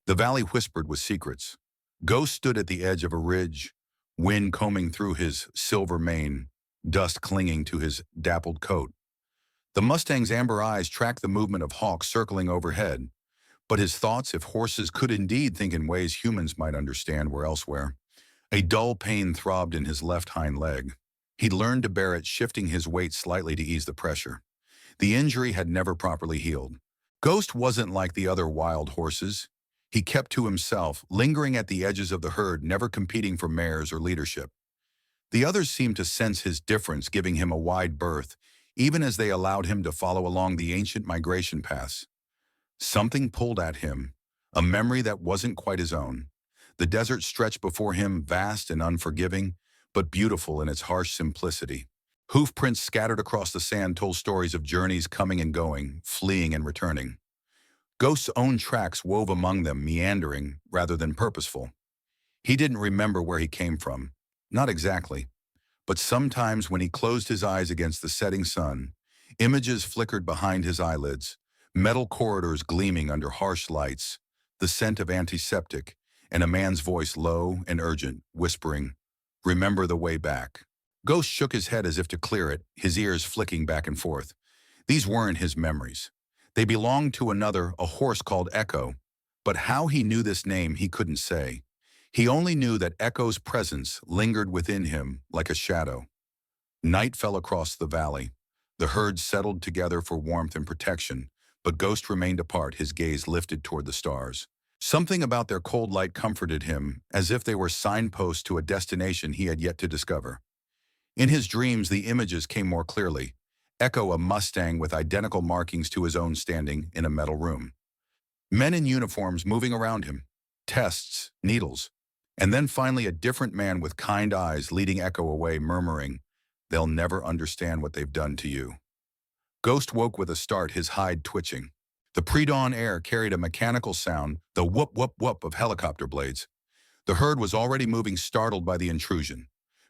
The valley whispered with secrets. Ghost stood at the edge of a ridge, wind combing through his silver mane, dust clinging to his dappled coat. The Mustang's amber eyes tracked the movement of hawks circling overhead, but his thoughts, if horses could indeed think in ways humans might understand, were elsewhere. A dull pain throbbed in his left hind leg. He'd learned to bear it, shifting his weight slightly to ease the pressure. The injury had never properly healed. Ghost wasn't like the other wild horses. He kept to himself, lingering at the edges of the herd, never competing for mares or leadership. The others seemed to sense his difference, giving him a wide berth, even as they allowed him to follow along the ancient migration paths. Something pulled at him, a memory that wasn't quite his own. The desert stretched before him, vast and unforgiving, but beautiful in its harsh simplicity. Hoof prints scattered across the sand told stories of journeys coming and going, fleeing and returning. Ghost's own tracks wove among them, meandering rather than purposeful. He didn't remember where he came from. Not exactly. But sometimes when he closed his eyes against the setting sun, images flickered behind his eyelids, metal corridors gleaming under harsh lights, the scent of antiseptic, and a man's voice low and urgent, whispering, "Remember the way back." Ghost shook his head as if to clear it, his ears flicking back and forth. These weren't his memories. They belonged to another, a horse called Echo. But how he knew this name he couldn't say. He only knew that Echo's presence lingered within him like a shadow. Night fell across the valley. The herd settled together for warmth and protection, but Ghost remained apart, his gaze lifted toward the stars. Something about their cold light comforted him, as if they were signposts to a destination he had yet to discover. In his dreams, the images came more clearly. Echo, a Mustang with identical markings to his own, standing in a metal room. Men in uniforms moving around him. Tests, needles. And then finally a different man with kind eyes leading Echo away, murmuring, "They'll never understand what they've done to you." Ghost woke with a start, his hide twitching. The pre-dawn air carried a mechanical sound, the whoop whoop whoop of helicopter blades. The herd was already moving, startled by the intrusion.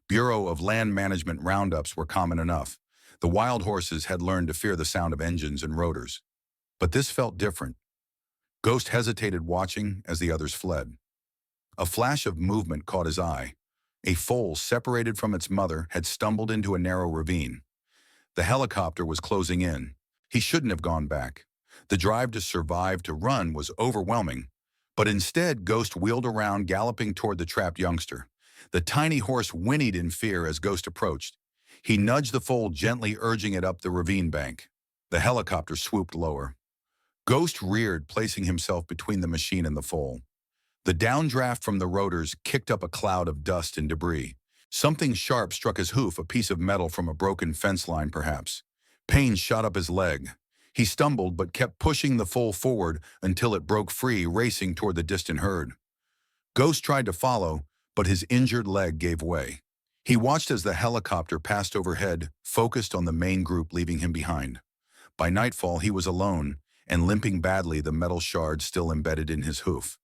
Bureau of Land Management roundups were common enough. The wild horses had learned to fear the sound of engines and rotors. But this felt different. Ghost hesitated, watching as the others fled. A flash of movement caught his eye. A foal, separated from its mother, had stumbled into a narrow ravine. The helicopter was closing in. He shouldn't have gone back. The drive to survive, to run, was overwhelming. But instead, Ghost wheeled around, galloping toward the trapped youngster. The tiny horse whinnied in fear as Ghost approached. He nudged the foal, gently urging it up the ravine bank. The helicopter swooped lower. Ghost reared, placing himself between the machine and the foal. The downdraft from the rotors kicked up a cloud of dust and debris. Something sharp struck his hoof, a piece of metal from a broken fence line perhaps. Pain shot up his leg. He stumbled but kept pushing the foal forward until it broke free, racing toward the distant herd. Ghost tried to follow, but his injured leg gave way. He watched as the helicopter passed overhead, focused on the main group, leaving him behind. By nightfall, he was alone and limping badly, the metal shards still embedded in his hoof.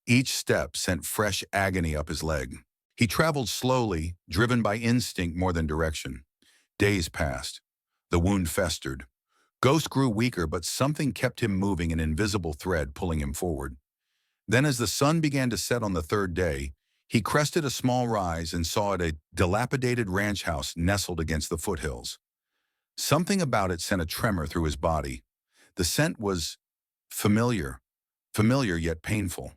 Each step sent fresh agony up his leg. He traveled slowly, driven by instinct more than direction. Days passed. The wound festered. Ghost grew weaker, but something kept him moving, an invisible thread pulling him forward. Then as the sun began to set on the third day, he crested a small rise and saw it, a dilapidated ranch house nestled against the foothills. Something about it sent a tremor through his body. The scent was familiar yet painful.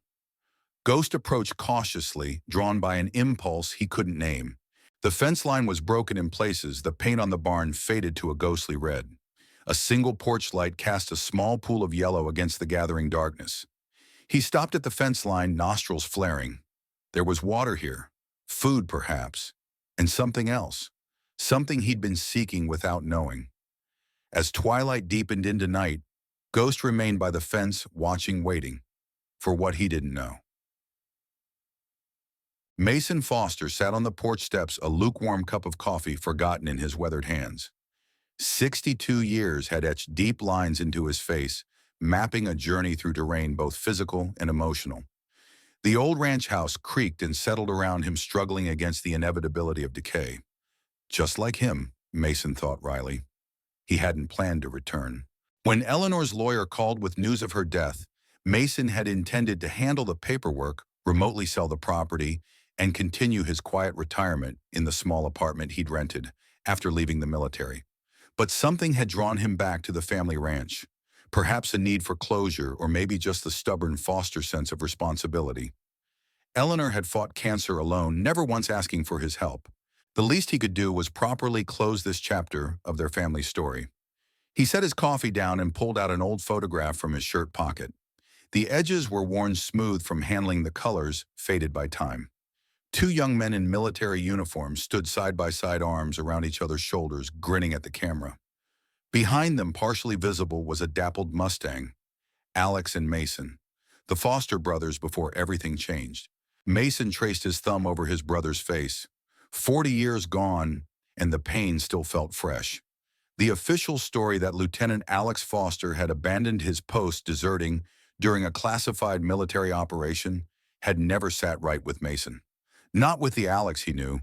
Ghost approached cautiously, drawn by an impulse he couldn't name. The fence line was broken in places, the paint on the barn faded to a ghostly red. A single porch light cast a small pool of yellow against the gathering darkness. He stopped at the fence line, nostrils flaring. There was water here, food perhaps, and something else, something he'd been seeking without knowing. As twilight deepened into night, Ghost remained by the fence, watching, waiting for what he didn't know. Mason Foster sat on the porch steps, a lukewarm cup of coffee forgotten in his weathered hands. 62 years had etched deep lines into his face, mapping a journey through terrain both physical and emotional. The old ranch house creaked and settled around him, struggling against the inevitability of decay. Just like him, Mason thought wryly. He hadn't planned to return. When Eleanor's lawyer called with news of her death, Mason had intended to handle the paperwork, remotely sell the property, and continue his quiet retirement in the small apartment he'd rented after leaving the military. But something had drawn him back to the family ranch. Perhaps a need for closure, or maybe just the stubborn foster sense of responsibility. Eleanor had fought cancer alone, never once asking for his help. The least he could do was properly close this chapter of their family story. He set his coffee down and pulled out an old photograph from his shirt pocket. The edges were worn smooth from handling the colors, faded by time. Two young men in military uniforms stood side by side, arms around each other's shoulders, grinning at the camera. Behind them, partially visible, was a dappled Mustang, Alex and Mason, the Foster brothers before everything changed. Mason traced his thumb over his brother's face. 40 years gone, and the pain still felt fresh. The official story that Lieutenant Alex Foster had abandoned his post, deserting during a classified military operation, had never sat right with Mason. Not with the Alex he knew,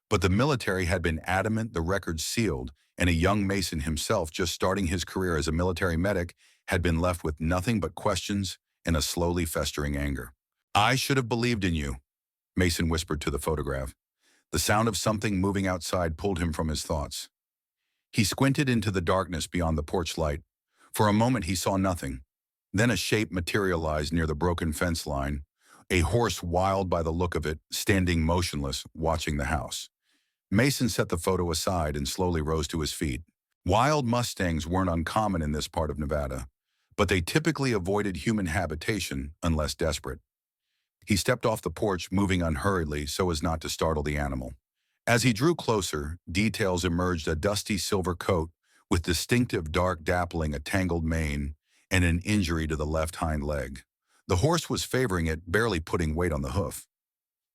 but the military had been adamant the record sealed, and a young Mason himself, just starting his career as a military medic, had been left with nothing but questions and a slowly festering anger. "I should have believed in you," Mason whispered to the photograph. The sound of something moving outside pulled him from his thoughts. He squinted into the darkness beyond the porch light. For a moment he saw nothing. Then a shape materialized near the broken fence line, a horse, wild by the look of it, standing motionless, watching the house. Mason set the photo aside and slowly rose to his feet. Wild Mustangs weren't uncommon in this part of Nevada, but they typically avoided human habitation unless desperate. He stepped off the porch, moving unhurriedly so as not to startle the animal. As he drew closer, details emerged: a dusty silver coat with distinctive dark dappling, a tangled mane, and an injury to the left hind leg. The horse was favoring it, barely putting weight on the hoof.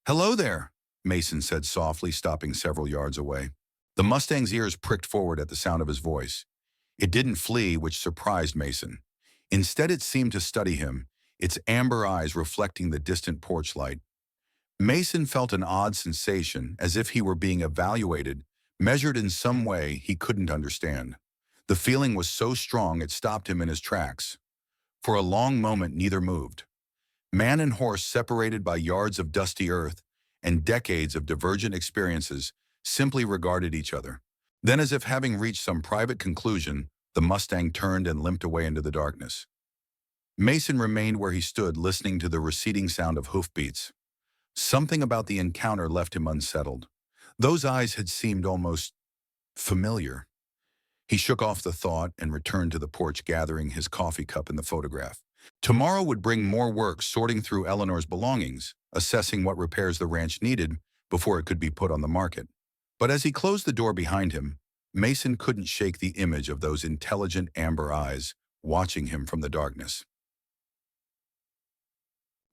"Hello there," Mason said softly, stopping several yards away. The Mustang's ears pricked forward at the sound of his voice. It didn't flee, which surprised Mason. Instead, it seemed to study him, its amber eyes reflecting the distant porch light. Mason felt an odd sensation, as if he were being evaluated, measured in some way he couldn't understand. The feeling was so strong it stopped him in his tracks. For a long moment, neither moved. Man and horse, separated by yards of dusty earth and decades of divergent experiences, simply regarded each other. Then, as if having reached some private conclusion, the Mustang turned and limped away into the darkness. Mason remained where he stood, listening to the receding sound of hoofbeats. Something about the encounter left him unsettled. Those eyes had seemed almost familiar. He shook off the thought and returned to the porch, gathering his coffee cup and the photograph. Tomorrow would bring more work, sorting through Eleanor's belongings, assessing what repairs the ranch needed before it could be put on the market. But as he closed the door behind him, Mason couldn't shake the image of those intelligent amber eyes watching him from the darkness.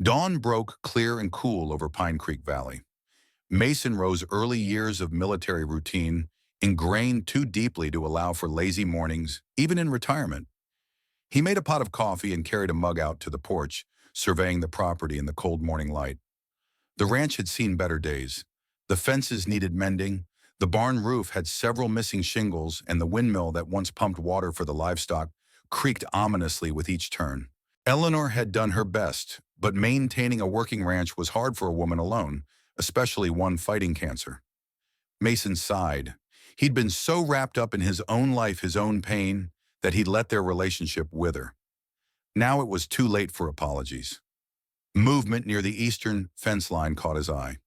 Dawn broke clear and cool over Pine Creek Valley. Mason rose early, years of military routine ingrained too deeply to allow for lazy mornings, even in retirement. He made a pot of coffee and carried a mug out to the porch, surveying the property in the cold morning light. The ranch had seen better days. The fences needed mending, the barn roof had several missing shingles, and the windmill that once pumped water for the livestock creaked ominously with each turn. Eleanor had done her best, but maintaining a working ranch was hard for a woman alone, especially one fighting cancer. Mason sighed. He'd been so wrapped up in his own life, his own pain, that he'd let their relationship wither. Now it was too late for apologies. Movement near the eastern fence line caught his eye.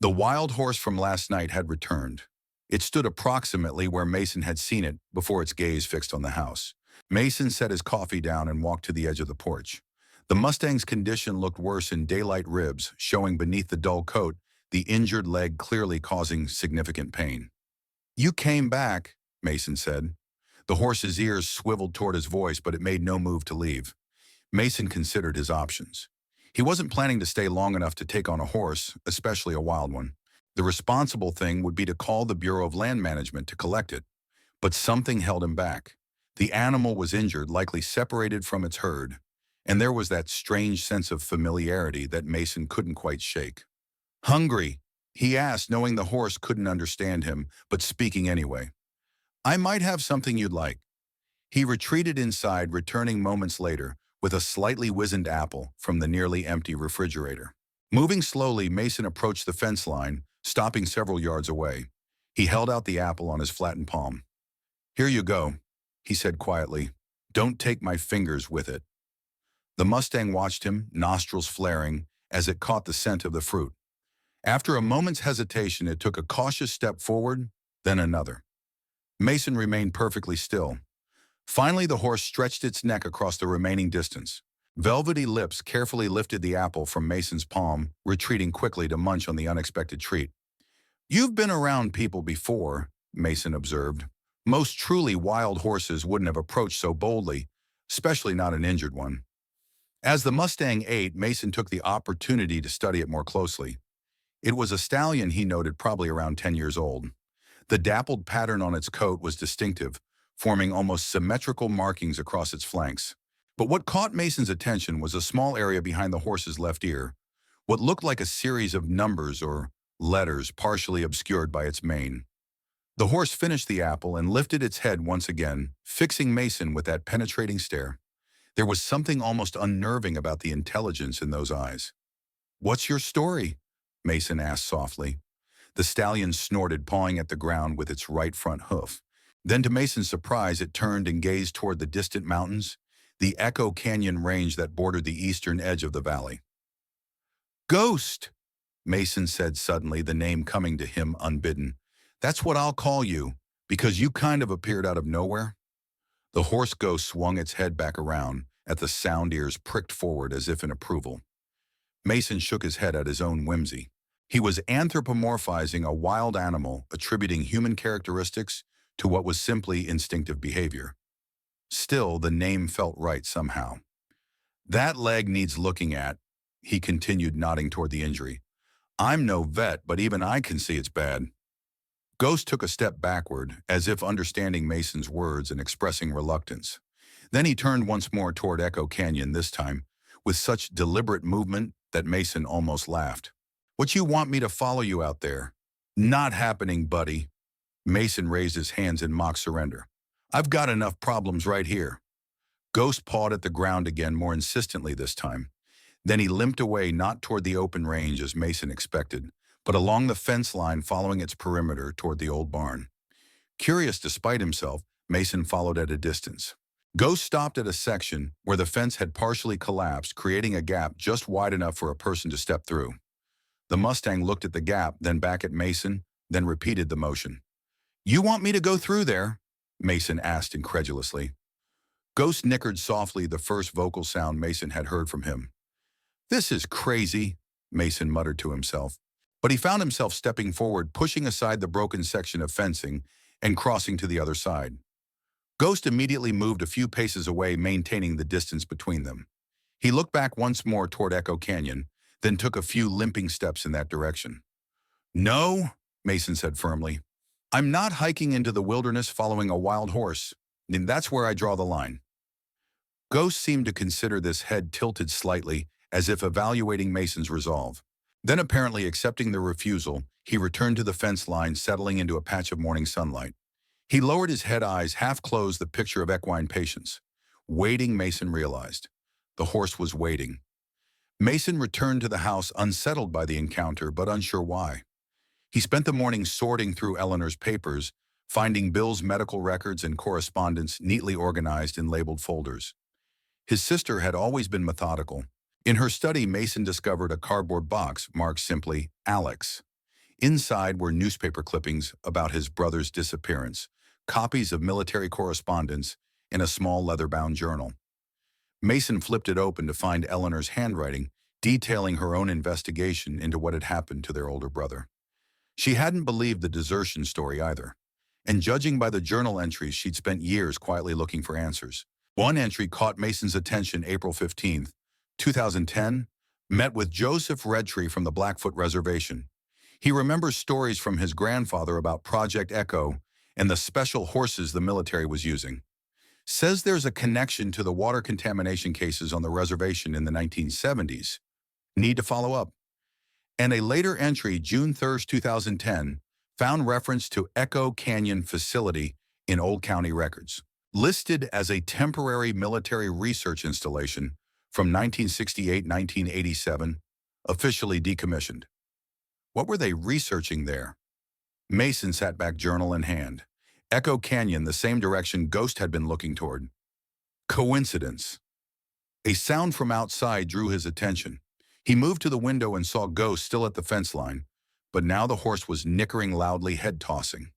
The wild horse from last night had returned. It stood approximately where Mason had seen it before its gaze fixed on the house. Mason set his coffee down and walked to the edge of the porch. The Mustang's condition looked worse in daylight, ribs showing beneath the dull coat, the injured leg clearly causing significant pain. "You came back," Mason said. The horse's ears swiveled toward his voice, but it made no move to leave. Mason considered his options. He wasn't planning to stay long enough to take on a horse, especially a wild one. The responsible thing would be to call the Bureau of Land Management to collect it. But something held him back. The animal was injured, likely separated from its herd, and there was that strange sense of familiarity that Mason couldn't quite shake. "Hungry?" he asked, knowing the horse couldn't understand him, but speaking anyway. "I might have something you'd like." He retreated inside, returning moments later with a slightly wizened apple from the nearly empty refrigerator. Moving slowly, Mason approached the fence line, stopping several yards away. He held out the apple on his flattened palm. "Here you go," he said quietly. "Don't take my fingers with it." The Mustang watched him, nostrils flaring, as it caught the scent of the fruit. After a moment's hesitation, it took a cautious step forward, then another. Mason remained perfectly still. Finally, the horse stretched its neck across the remaining distance. Velvety lips carefully lifted the apple from Mason's palm, retreating quickly to munch on the unexpected treat. "You've been around people before," Mason observed. "Most truly wild horses wouldn't have approached so boldly, especially not an injured one." As the Mustang ate, Mason took the opportunity to study it more closely. It was a stallion, he noted, probably around 10 years old. The dappled pattern on its coat was distinctive, forming almost symmetrical markings across its flanks. But what caught Mason's attention was a small area behind the horse's left ear, what looked like a series of numbers or letters partially obscured by its mane. The horse finished the apple and lifted its head once again, fixing Mason with that penetrating stare. There was something almost unnerving about the intelligence in those eyes. "What's your story?" Mason asked softly. The stallion snorted, pawing at the ground with its right front hoof. Then, to Mason's surprise, it turned and gazed toward the distant mountains, the Echo Canyon range that bordered the eastern edge of the valley. "Ghost," Mason said suddenly, the name coming to him unbidden. "That's what I'll call you, because you kind of appeared out of nowhere." The horse ghost swung its head back around, at the sound ears pricked forward as if in approval. Mason shook his head at his own whimsy. He was anthropomorphizing a wild animal, attributing human characteristics to what was simply instinctive behavior. Still, the name felt right somehow. "That leg needs looking at," he continued, nodding toward the injury. "I'm no vet, but even I can see it's bad." Ghost took a step backward, as if understanding Mason's words and expressing reluctance. Then he turned once more toward Echo Canyon, this time with such deliberate movement that Mason almost laughed. "What you want me to follow you out there?" "Not happening, buddy." Mason raised his hands in mock surrender. "I've got enough problems right here." Ghost pawed at the ground again, more insistently this time. Then he limped away, not toward the open range as Mason expected, but along the fence line following its perimeter toward the old barn. Curious despite himself, Mason followed at a distance. Ghost stopped at a section where the fence had partially collapsed, creating a gap just wide enough for a person to step through. The Mustang looked at the gap, then back at Mason, then repeated the motion. "You want me to go through there?" Mason asked incredulously. Ghost nickered softly, the first vocal sound Mason had heard from him. "This is crazy," Mason muttered to himself. But he found himself stepping forward, pushing aside the broken section of fencing and crossing to the other side. Ghost immediately moved a few paces away, maintaining the distance between them. He looked back once more toward Echo Canyon, then took a few limping steps in that direction. "No," Mason said firmly. "I'm not hiking into the wilderness following a wild horse, and that's where I draw the line." Ghost seemed to consider this, head tilted slightly, as if evaluating Mason's resolve. Then, apparently accepting the refusal, he returned to the fence line, settling into a patch of morning sunlight. He lowered his head, eyes half closed, the picture of equine patience. Waiting, Mason realized. The horse was waiting. Mason returned to the house, unsettled by the encounter, but unsure why. He spent the morning sorting through Eleanor's papers, finding Bill's medical records and correspondence neatly organized in labeled folders. His sister had always been methodical. In her study, Mason discovered a cardboard box marked simply Alex. Inside were newspaper clippings about his brother's disappearance, copies of military correspondence, and a small leather-bound journal. Mason flipped it open to find Eleanor's handwriting, detailing her own investigation into what had happened to their older brother. She hadn't believed the desertion story either, and judging by the journal entries, she'd spent years quietly looking for answers. One entry caught Mason's attention: April 15th, 2010, met with Joseph Redtree from the Blackfoot Reservation. He remembers stories from his grandfather about Project Echo and the special horses the military was using. Says there's a connection to the water contamination cases on the reservation in the 1970s. Need to follow up. And a later entry, June 3rd, 2010, found reference to Echo Canyon facility in Old County records. listed as a temporary military research installation from 1968-1987, officially decommissioned. What were they researching there? Mason sat back, journal in hand. Echo Canyon, the same direction Ghost had been looking toward. Coincidence. A sound from outside drew his attention. He moved to the window and saw Ghost still at the fence line, but now the horse was nickering loudly, head-tossing.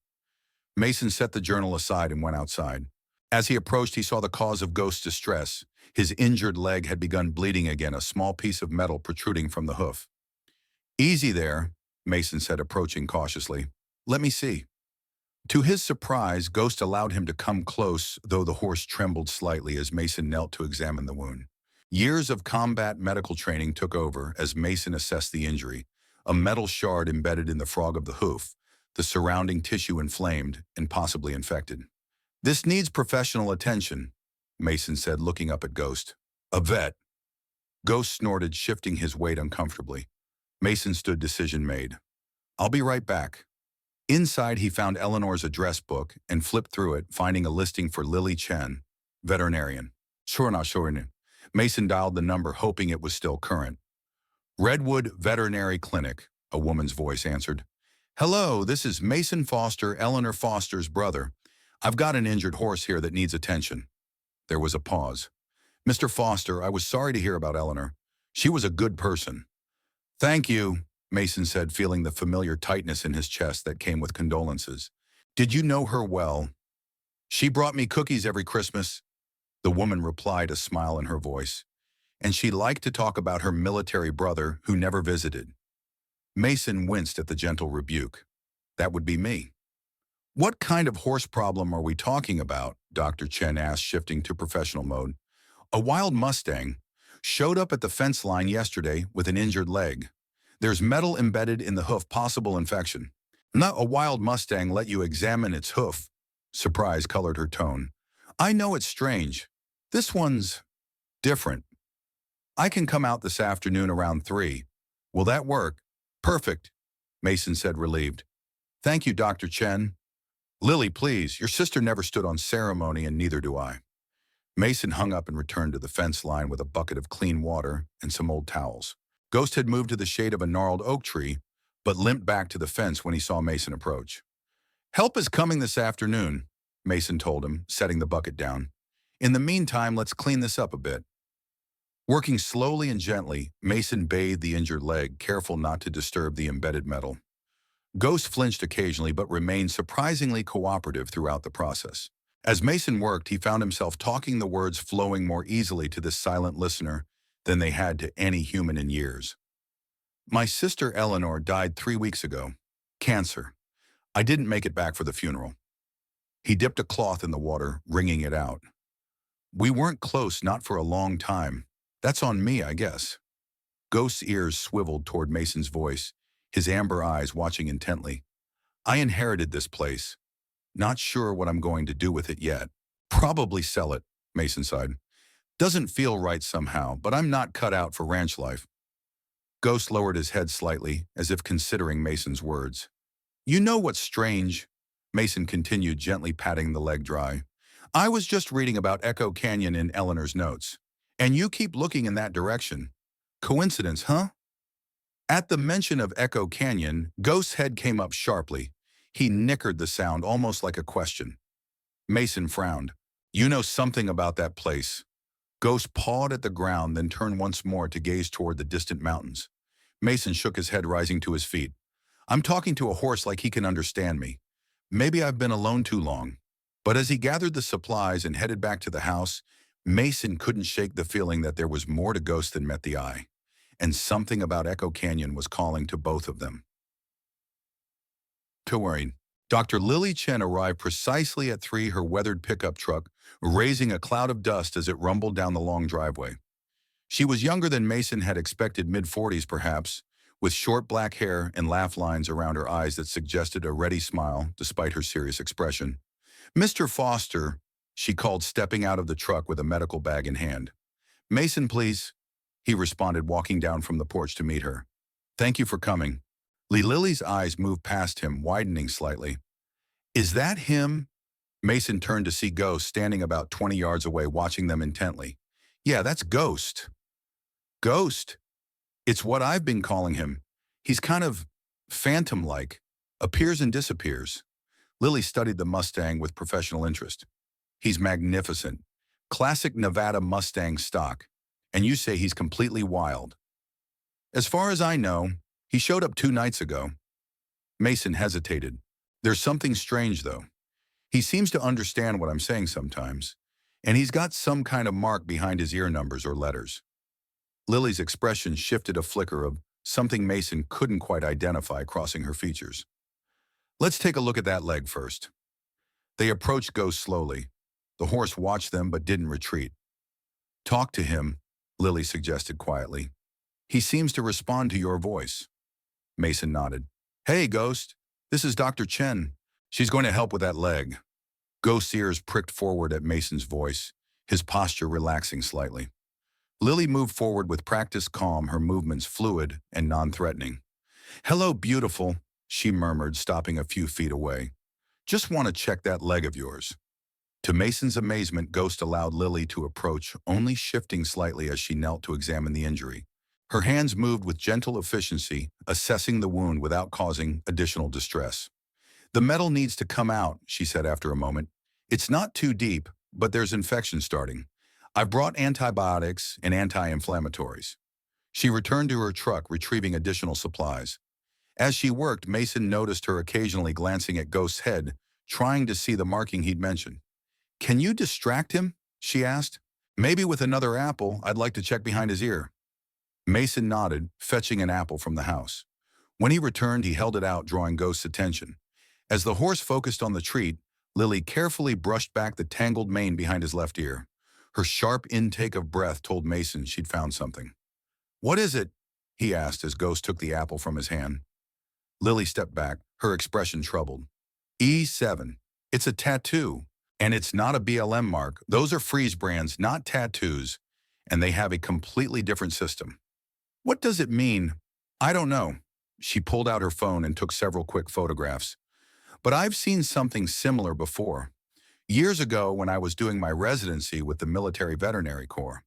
Mason set the journal aside and went outside. As he approached, he saw the cause of Ghost's distress. His injured leg had begun bleeding again, a small piece of metal protruding from the hoof. "Easy there," Mason said, approaching cautiously. "Let me see." To his surprise, Ghost allowed him to come close, though the horse trembled slightly as Mason knelt to examine the wound. Years of combat medical training took over as Mason assessed the injury, a metal shard embedded in the frog of the hoof, the surrounding tissue inflamed and possibly infected. "This needs professional attention," Mason said, looking up at Ghost. "A vet." Ghost snorted, shifting his weight uncomfortably. Mason stood, decision made. "I'll be right back." Inside, he found Eleanor's address book and flipped through it, finding a listing for Lily Chen, veterinarian. Sure. Mason dialed the number, hoping it was still current. "Redwood Veterinary Clinic," a woman's voice answered. "Hello, this is Mason Foster, Eleanor Foster's brother. I've got an injured horse here that needs attention." There was a pause. "Mr. Foster, I was sorry to hear about Eleanor. She was a good person." "Thank you," Mason said, feeling the familiar tightness in his chest that came with condolences. "Did you know her well?" "She brought me cookies every Christmas," the woman replied, a smile in her voice. "And she liked to talk about her military brother who never visited." Mason winced at the gentle rebuke. "That would be me." "What kind of horse problem are we talking about?" Dr. Chen asked, shifting to professional mode. "A wild Mustang showed up at the fence line yesterday with an injured leg. There's metal embedded in the hoof, possible infection." "Not a wild Mustang let you examine its hoof." Surprise colored her tone. "I know it's strange. This one's different. I can come out this afternoon around 3. Will that work?" "Perfect," Mason said, relieved. "Thank you, Dr. Chen." "Lily, please, your sister never stood on ceremony and neither do I." Mason hung up and returned to the fence line with a bucket of clean water and some old towels. Ghost had moved to the shade of a gnarled oak tree, but limped back to the fence when he saw Mason approach. "Help is coming this afternoon," Mason told him, setting the bucket down. "In the meantime, let's clean this up a bit." Working slowly and gently, Mason bathed the injured leg, careful not to disturb the embedded metal. Ghost flinched occasionally but remained surprisingly cooperative throughout the process. As Mason worked, he found himself talking, the words flowing more easily to this silent listener than they had to any human in years. "My sister Eleanor died 3 weeks ago. Cancer. I didn't make it back for the funeral." He dipped a cloth in the water, wringing it out. "We weren't close, not for a long time. That's on me, I guess." Ghost's ears swiveled toward Mason's voice, his amber eyes watching intently. "I inherited this place. Not sure what I'm going to do with it yet. Probably sell it," Mason sighed. "Doesn't feel right somehow, but I'm not cut out for ranch life." Ghost lowered his head slightly, as if considering Mason's words. "You know what's strange?" Mason continued, gently patting the leg dry. "I was just reading about Echo Canyon in Eleanor's notes. And you keep looking in that direction. Coincidence, huh?" At the mention of Echo Canyon, Ghost's head came up sharply. He nickered the sound, almost like a question. Mason frowned. "You know something about that place." Ghost pawed at the ground, then turned once more to gaze toward the distant mountains. Mason shook his head, rising to his feet. "I'm talking to a horse like he can understand me. Maybe I've been alone too long." But as he gathered the supplies and headed back to the house, Mason couldn't shake the feeling that there was more to Ghost than met the eye. And something about Echo Canyon was calling to both of them. Touring. Dr. Lily Chen arrived precisely at 3, her weathered pickup truck, raising a cloud of dust as it rumbled down the long driveway. She was younger than Mason had expected, mid-40s perhaps, with short black hair and laugh lines around her eyes that suggested a ready smile despite her serious expression. "Mr. Foster," she called, stepping out of the truck with a medical bag in hand. "Mason, please," he responded, walking down from the porch to meet her. "Thank you for coming." Lily's eyes moved past him, widening slightly. "Is that him?" Mason turned to see Ghost standing about 20 yards away watching them intently. Yeah, that's Ghost. Ghost? It's what I've been calling him. He's kind of phantom-like, appears and disappears. Lily studied the Mustang with professional interest. He's magnificent. Classic Nevada Mustang stock. And you say he's completely wild. As far as I know, he showed up 2 nights ago. Mason hesitated. There's something strange, though. He seems to understand what I'm saying sometimes, and he's got some kind of mark behind his ear numbers or letters. Lily's expression shifted a flicker of something Mason couldn't quite identify crossing her features. Let's take a look at that leg first. They approached Ghost slowly. The horse watched them but didn't retreat. Talk to him, Lily suggested quietly. He seems to respond to your voice. Mason nodded. Hey, Ghost. This is Dr. Chen. She's going to help with that leg. Ghost's ears pricked forward at Mason's voice, his posture relaxing slightly. Lily moved forward with practiced calm, her movements fluid and non-threatening. Hello, beautiful, she murmured, stopping a few feet away. Just want to check that leg of yours. To Mason's amazement, Ghost allowed Lily to approach, only shifting slightly as she knelt to examine the injury. Her hands moved with gentle efficiency, assessing the wound without causing additional distress. The metal needs to come out, she said after a moment. It's not too deep, but there's infection starting. I've brought antibiotics and anti-inflammatories. She returned to her truck, retrieving additional supplies. As she worked, Mason noticed her occasionally glancing at Ghost's head, trying to see the marking he'd mentioned. Can you distract him? She asked. Maybe with another apple. I'd like to check behind his ear. Mason nodded, fetching an apple from the house. When he returned, he held it out, drawing Ghost's attention. As the horse focused on the treat, Lily carefully brushed back the tangled mane behind his left ear. Her sharp intake of breath told Mason she'd found something. What is it? He asked as Ghost took the apple from his hand. Lily stepped back, her expression troubled. E7. It's a tattoo. And it's not a BLM mark. Those are freeze brands, not tattoos. And they have a completely different system. What does it mean? I don't know. She pulled out her phone and took several quick photographs. But I've seen something similar before. Years ago when I was doing my residency with the Military Veterinary Corps.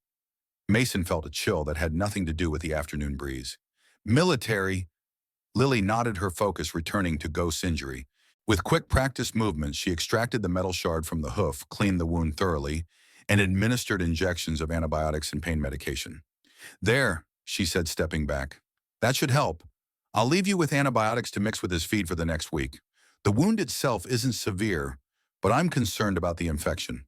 Mason felt a chill that had nothing to do with the afternoon breeze. Military. Lily nodded, her focus returning to Ghost's injury. With quick practice movements, she extracted the metal shard from the hoof, cleaned the wound thoroughly, and administered injections of antibiotics and pain medication. There, she said, stepping back. That should help. I'll leave you with antibiotics to mix with his feed for the next week. The wound itself isn't severe, but I'm concerned about the infection.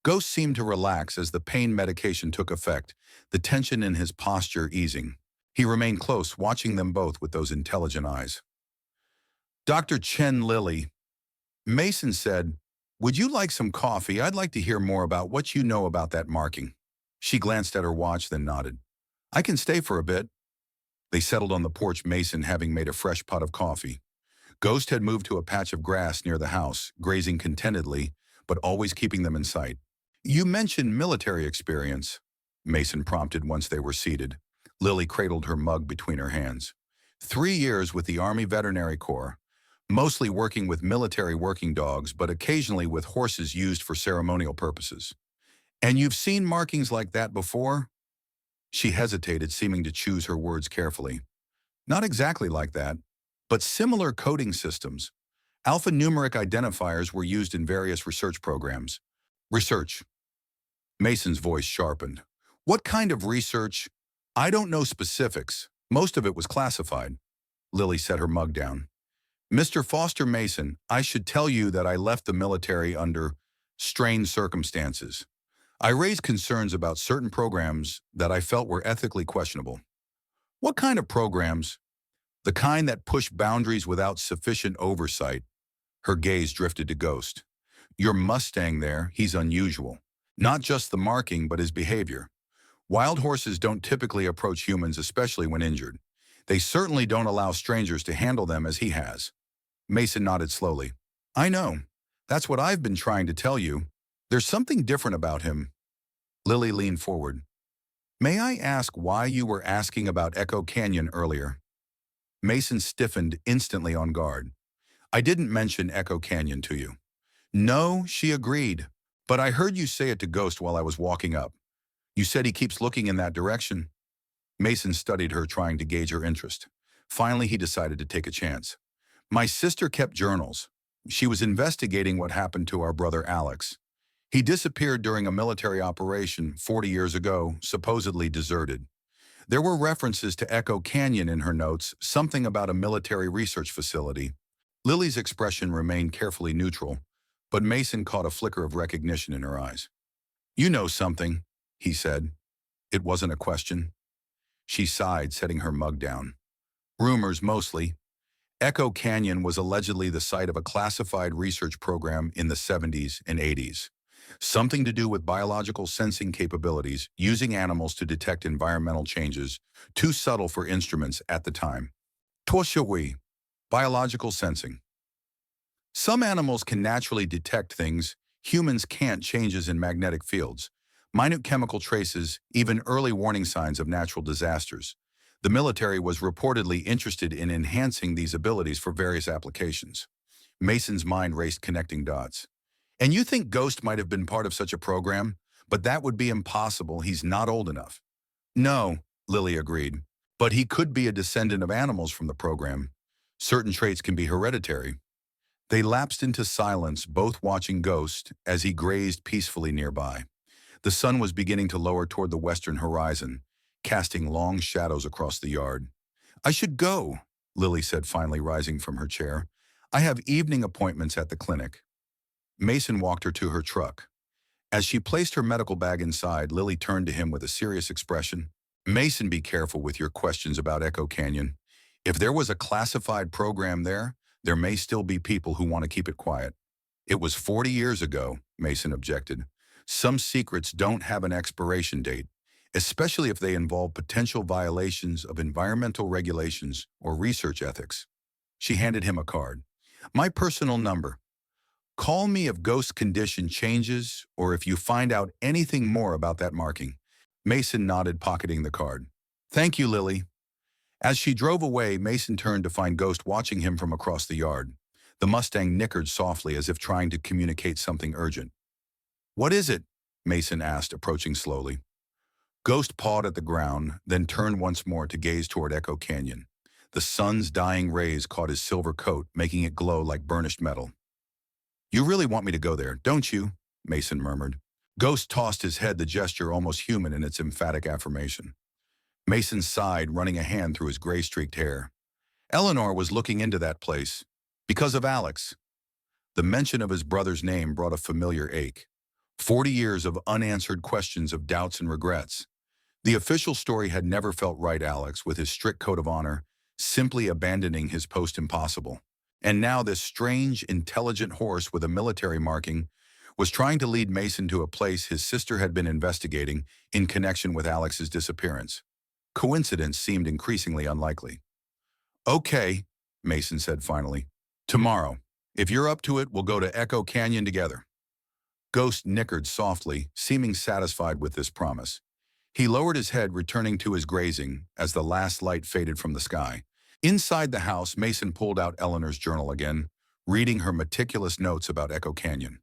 Ghost seemed to relax as the pain medication took effect, the tension in his posture easing. He remained close, watching them both with those intelligent eyes. Dr. Chen, Lily. Mason said, would you like some coffee? I'd like to hear more about what you know about that marking. She glanced at her watch, then nodded. I can stay for a bit. They settled on the porch, Mason having made a fresh pot of coffee. Ghost had moved to a patch of grass near the house, grazing contentedly, but always keeping them in sight. You mentioned military experience, Mason prompted once they were seated. Lily cradled her mug between her hands. 3 years with the Army Veterinary Corps, mostly working with military working dogs, but occasionally with horses used for ceremonial purposes. And you've seen markings like that before? She hesitated, seeming to choose her words carefully. Not exactly like that, but similar coding systems. Alphanumeric identifiers were used in various research programs. Research. Mason's voice sharpened. What kind of research? I don't know specifics. Most of it was classified. Lily set her mug down. Mr. Foster Mason, I should tell you that I left the military under strained circumstances. I raised concerns about certain programs that I felt were ethically questionable. What kind of programs? The kind that push boundaries without sufficient oversight. Her gaze drifted to Ghost. Your Mustang there, he's unusual. Not just the marking, but his behavior. Wild horses don't typically approach humans, especially when injured. They certainly don't allow strangers to handle them as he has. Mason nodded slowly. I know. That's what I've been trying to tell you. There's something different about him. Lily leaned forward. May I ask why you were asking about Echo Canyon earlier? Mason stiffened, instantly on guard. I didn't mention Echo Canyon to you. No, she agreed. But I heard you say it to Ghost while I was walking up. You said he keeps looking in that direction. Mason studied her, trying to gauge her interest. Finally, he decided to take a chance. My sister kept journals. She was investigating what happened to our brother Alex. He disappeared during a military operation 40 years ago, supposedly deserted. There were references to Echo Canyon in her notes, something about a military research facility. Lily's expression remained carefully neutral, but Mason caught a flicker of recognition in her eyes. You know something, he said. It wasn't a question. She sighed, setting her mug down. Rumors, mostly. Echo Canyon was allegedly the site of a classified research program in the 70s and 80s. Something to do with biological sensing capabilities, using animals to detect environmental changes, too subtle for instruments at the time. Toshawi, biological sensing. Some animals can naturally detect things humans can't, changes in magnetic fields, minute chemical traces, even early warning signs of natural disasters. The military was reportedly interested in enhancing these abilities for various applications. Mason's mind raced, connecting dots. And you think Ghost might have been part of such a program? But that would be impossible. He's not old enough. No, Lily agreed. But he could be a descendant of animals from the program. Certain traits can be hereditary. They lapsed into silence, both watching Ghost as he grazed peacefully nearby. The sun was beginning to lower toward the western horizon, casting long shadows across the yard. I should go, Lily said, finally rising from her chair. I have evening appointments at the clinic. Mason walked her to her truck. As she placed her medical bag inside, Lily turned to him with a serious expression. Mason, be careful with your questions about Echo Canyon. If there was a classified program there may still be people who want to keep it quiet. It was 40 years ago, Mason objected. Some secrets don't have an expiration date, especially if they involve potential violations of environmental regulations or research ethics. She handed him a card. My personal number. Call me if Ghost's condition changes or if you find out anything more about that marking. Mason nodded, pocketing the card. Thank you, Lily. As she drove away, Mason turned to find Ghost watching him from across the yard. The Mustang nickered softly as if trying to communicate something urgent. What is it? Mason asked, approaching slowly. Ghost pawed at the ground, then turned once more to gaze toward Echo Canyon. The sun's dying rays caught his silver coat, making it glow like burnished metal. You really want me to go there, don't you? Mason murmured. Ghost tossed his head, the gesture almost human in its emphatic affirmation. Mason sighed, running a hand through his gray-streaked hair. Eleanor was looking into that place. Because of Alex. The mention of his brother's name brought a familiar ache. 40 years of unanswered questions, of doubts and regrets. The official story had never felt right. Alex, with his strict code of honor, simply abandoning his post, impossible. And now this strange, intelligent horse with a military marking was trying to lead Mason to a place his sister had been investigating in connection with Alex's disappearance. Coincidence seemed increasingly unlikely. Okay, Mason said finally. Tomorrow. If you're up to it, we'll go to Echo Canyon together. Ghost nickered softly, seeming satisfied with this promise. He lowered his head, returning to his grazing as the last light faded from the sky. Inside the house, Mason pulled out Eleanor's journal again, reading her meticulous notes about Echo Canyon.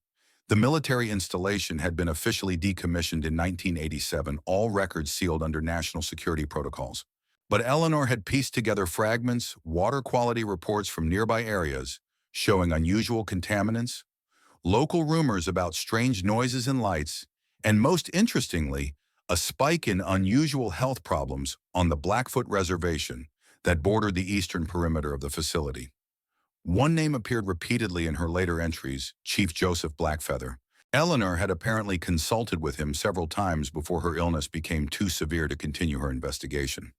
The military installation had been officially decommissioned in 1987, all records sealed under national security protocols. But Eleanor had pieced together fragments, water quality reports from nearby areas, showing unusual contaminants, local rumors about strange noises and lights, and most interestingly, a spike in unusual health problems on the Blackfoot Reservation that bordered the eastern perimeter of the facility. One name appeared repeatedly in her later entries, Chief Joseph Blackfeather. Eleanor had apparently consulted with him several times before her illness became too severe to continue her investigation.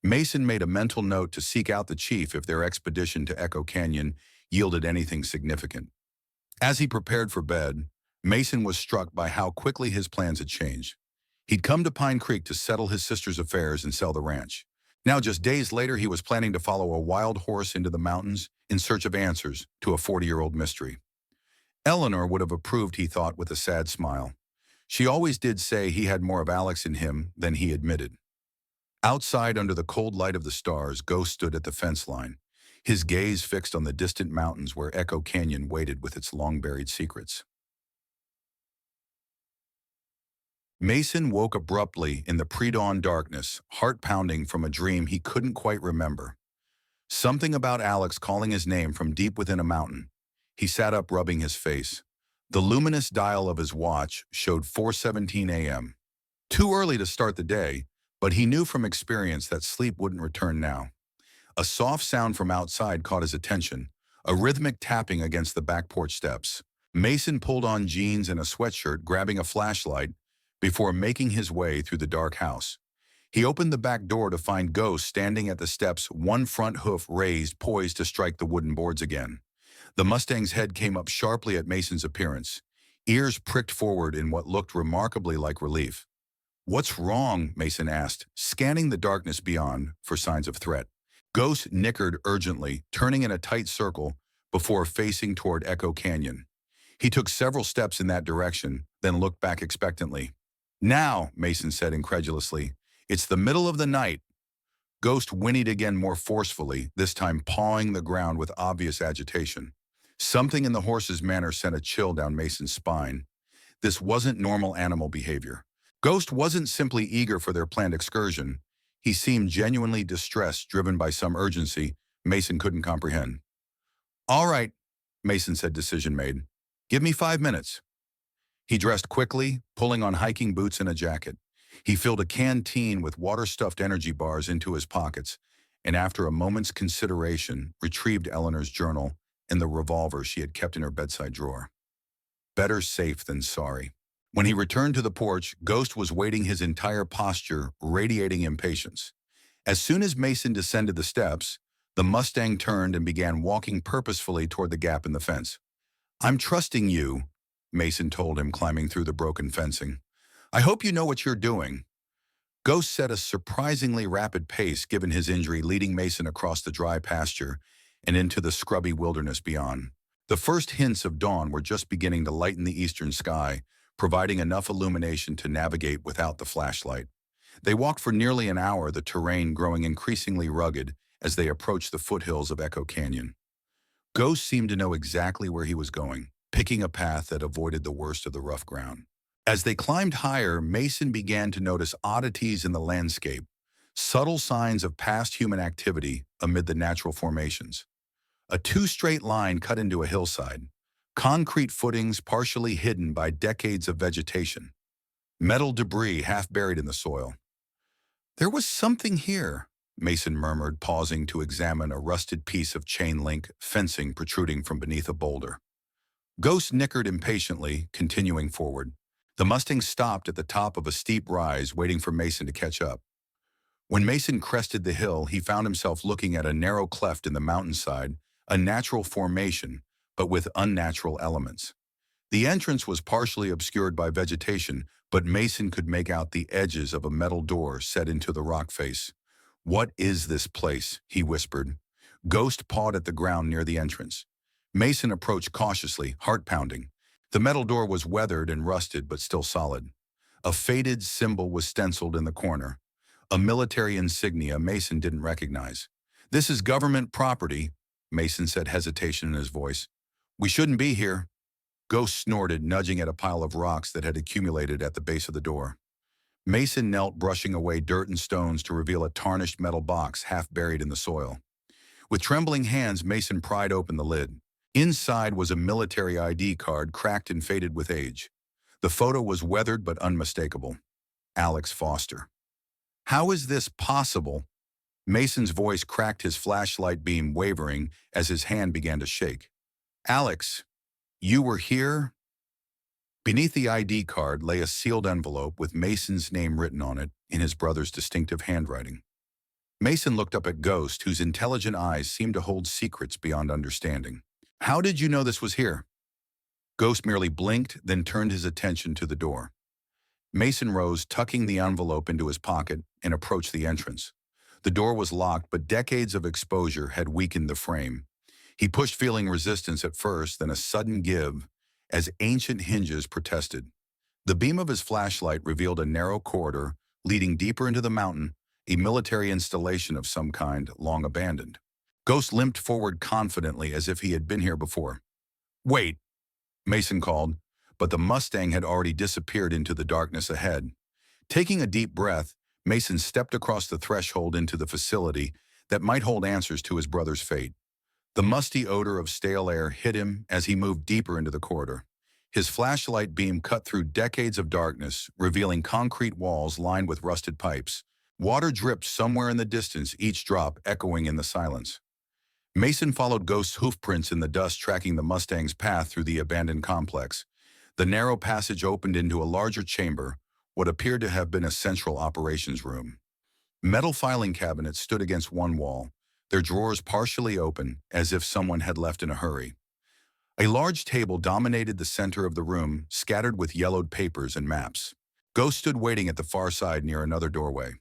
Mason made a mental note to seek out the chief if their expedition to Echo Canyon yielded anything significant. As he prepared for bed, Mason was struck by how quickly his plans had changed. He'd come to Pine Creek to settle his sister's affairs and sell the ranch. Now, just days later, he was planning to follow a wild horse into the mountains in search of answers to a 40-year-old mystery. Eleanor would have approved, he thought with a sad smile. She always did say he had more of Alex in him than he admitted. Outside, under the cold light of the stars, Ghost stood at the fence line. his gaze fixed on the distant mountains where Echo Canyon waited with its long-buried secrets. Mason woke abruptly in the pre-dawn darkness, heart pounding from a dream he couldn't quite remember. Something about Alex calling his name from deep within a mountain. He sat up, rubbing his face. The luminous dial of his watch showed 4:17 a.m. Too early to start the day, but he knew from experience that sleep wouldn't return now. A soft sound from outside caught his attention, a rhythmic tapping against the back porch steps. Mason pulled on jeans and a sweatshirt, grabbing a flashlight, before making his way through the dark house. He opened the back door to find Ghost standing at the steps, one front hoof raised, poised to strike the wooden boards again. The Mustang's head came up sharply at Mason's appearance, ears pricked forward in what looked remarkably like relief. "What's wrong?" Mason asked, scanning the darkness beyond for signs of threat. Ghost nickered urgently, turning in a tight circle before facing toward Echo Canyon. He took several steps in that direction, then looked back expectantly. "Now," Mason said incredulously. "It's the middle of the night." Ghost whinnied again, more forcefully, this time pawing the ground with obvious agitation. Something in the horse's manner sent a chill down Mason's spine. This wasn't normal animal behavior. Ghost wasn't simply eager for their planned excursion. He seemed genuinely distressed, driven by some urgency Mason couldn't comprehend. "All right," Mason said, decision made. "Give me 5 minutes." He dressed quickly, pulling on hiking boots and a jacket. He filled a canteen with water-stuffed energy bars into his pockets, and after a moment's consideration, retrieved Eleanor's journal and the revolver she had kept in her bedside drawer. Better safe than sorry. When he returned to the porch, Ghost was waiting, his entire posture radiating impatience. As soon as Mason descended the steps, the Mustang turned and began walking purposefully toward the gap in the fence. "I'm trusting you," Mason told him, climbing through the broken fencing. "I hope you know what you're doing." Ghost set a surprisingly rapid pace given his injury, leading Mason across the dry pasture and into the scrubby wilderness beyond. The first hints of dawn were just beginning to lighten the eastern sky, providing enough illumination to navigate without the flashlight. They walked for nearly an hour, the terrain growing increasingly rugged as they approached the foothills of Echo Canyon. Ghost seemed to know exactly where he was going, picking a path that avoided the worst of the rough ground. As they climbed higher, Mason began to notice oddities in the landscape, subtle signs of past human activity amid the natural formations. A two-straight line cut into a hillside, concrete footings partially hidden by decades of vegetation, metal debris half buried in the soil. "There was something here," Mason murmured, pausing to examine a rusted piece of chain-link fencing protruding from beneath a boulder. Ghost nickered impatiently, continuing forward. The Mustang stopped at the top of a steep rise, waiting for Mason to catch up. When Mason crested the hill, he found himself looking at a narrow cleft in the mountainside, a natural formation, but with unnatural elements. The entrance was partially obscured by vegetation, but Mason could make out the edges of a metal door set into the rock face. "What is this place?" he whispered. Ghost pawed at the ground near the entrance. Mason approached cautiously, heart pounding. The metal door was weathered and rusted, but still solid. A faded symbol was stenciled in the corner, a military insignia Mason didn't recognize. "This is government property," Mason said, hesitation in his voice. "We shouldn't be here." Ghost snorted, nudging at a pile of rocks that had accumulated at the base of the door. Mason knelt, brushing away dirt and stones to reveal a tarnished metal box half buried in the soil. With trembling hands, Mason pried open the lid. Inside was a military ID card, cracked and faded with age. The photo was weathered but unmistakable. Alex Foster. "How is this possible?" Mason's voice cracked, his flashlight beam wavering as his hand began to shake. "Alex, you were here?" Beneath the ID card lay a sealed envelope with Mason's name written on it in his brother's distinctive handwriting. Mason looked up at Ghost, whose intelligent eyes seemed to hold secrets beyond understanding. "How did you know this was here?" Ghost merely blinked, then turned his attention to the door. Mason rose, tucking the envelope into his pocket, and approached the entrance. The door was locked, but decades of exposure had weakened the frame. He pushed, feeling resistance at first, then a sudden give as ancient hinges protested. The beam of his flashlight revealed a narrow corridor leading deeper into the mountain, a military installation of some kind, long abandoned. Ghost limped forward confidently as if he had been here before. "Wait," Mason called, but the Mustang had already disappeared into the darkness ahead. Taking a deep breath, Mason stepped across the threshold into the facility that might hold answers to his brother's fate. The musty odor of stale air hit him as he moved deeper into the corridor. His flashlight beam cut through decades of darkness, revealing concrete walls lined with rusted pipes. Water dripped somewhere in the distance, each drop echoing in the silence. Mason followed Ghost's hoofprints in the dust, tracking the Mustang's path through the abandoned complex. The narrow passage opened into a larger chamber, what appeared to have been a central operations room. Metal filing cabinets stood against one wall, their drawers partially open, as if someone had left in a hurry. A large table dominated the center of the room, scattered with yellowed papers and maps. Ghost stood waiting at the far side near another doorway.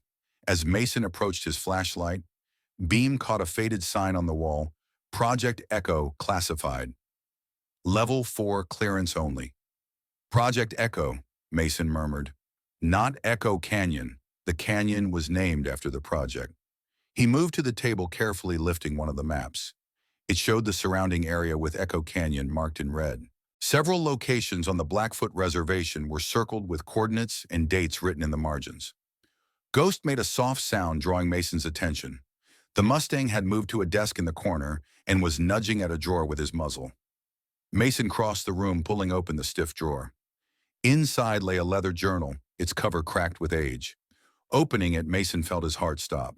As Mason approached his flashlight, beam caught a faded sign on the wall, Project Echo Classified. Level 4 clearance only. Project Echo, Mason murmured. Not Echo Canyon. The canyon was named after the project. He moved to the table, carefully lifting one of the maps. It showed the surrounding area with Echo Canyon marked in red. Several locations on the Blackfoot Reservation were circled with coordinates and dates written in the margins. Ghost made a soft sound, drawing Mason's attention. The Mustang had moved to a desk in the corner and was nudging at a drawer with his muzzle. Mason crossed the room, pulling open the stiff drawer. Inside lay a leather journal, its cover cracked with age. Opening it, Mason felt his heart stop.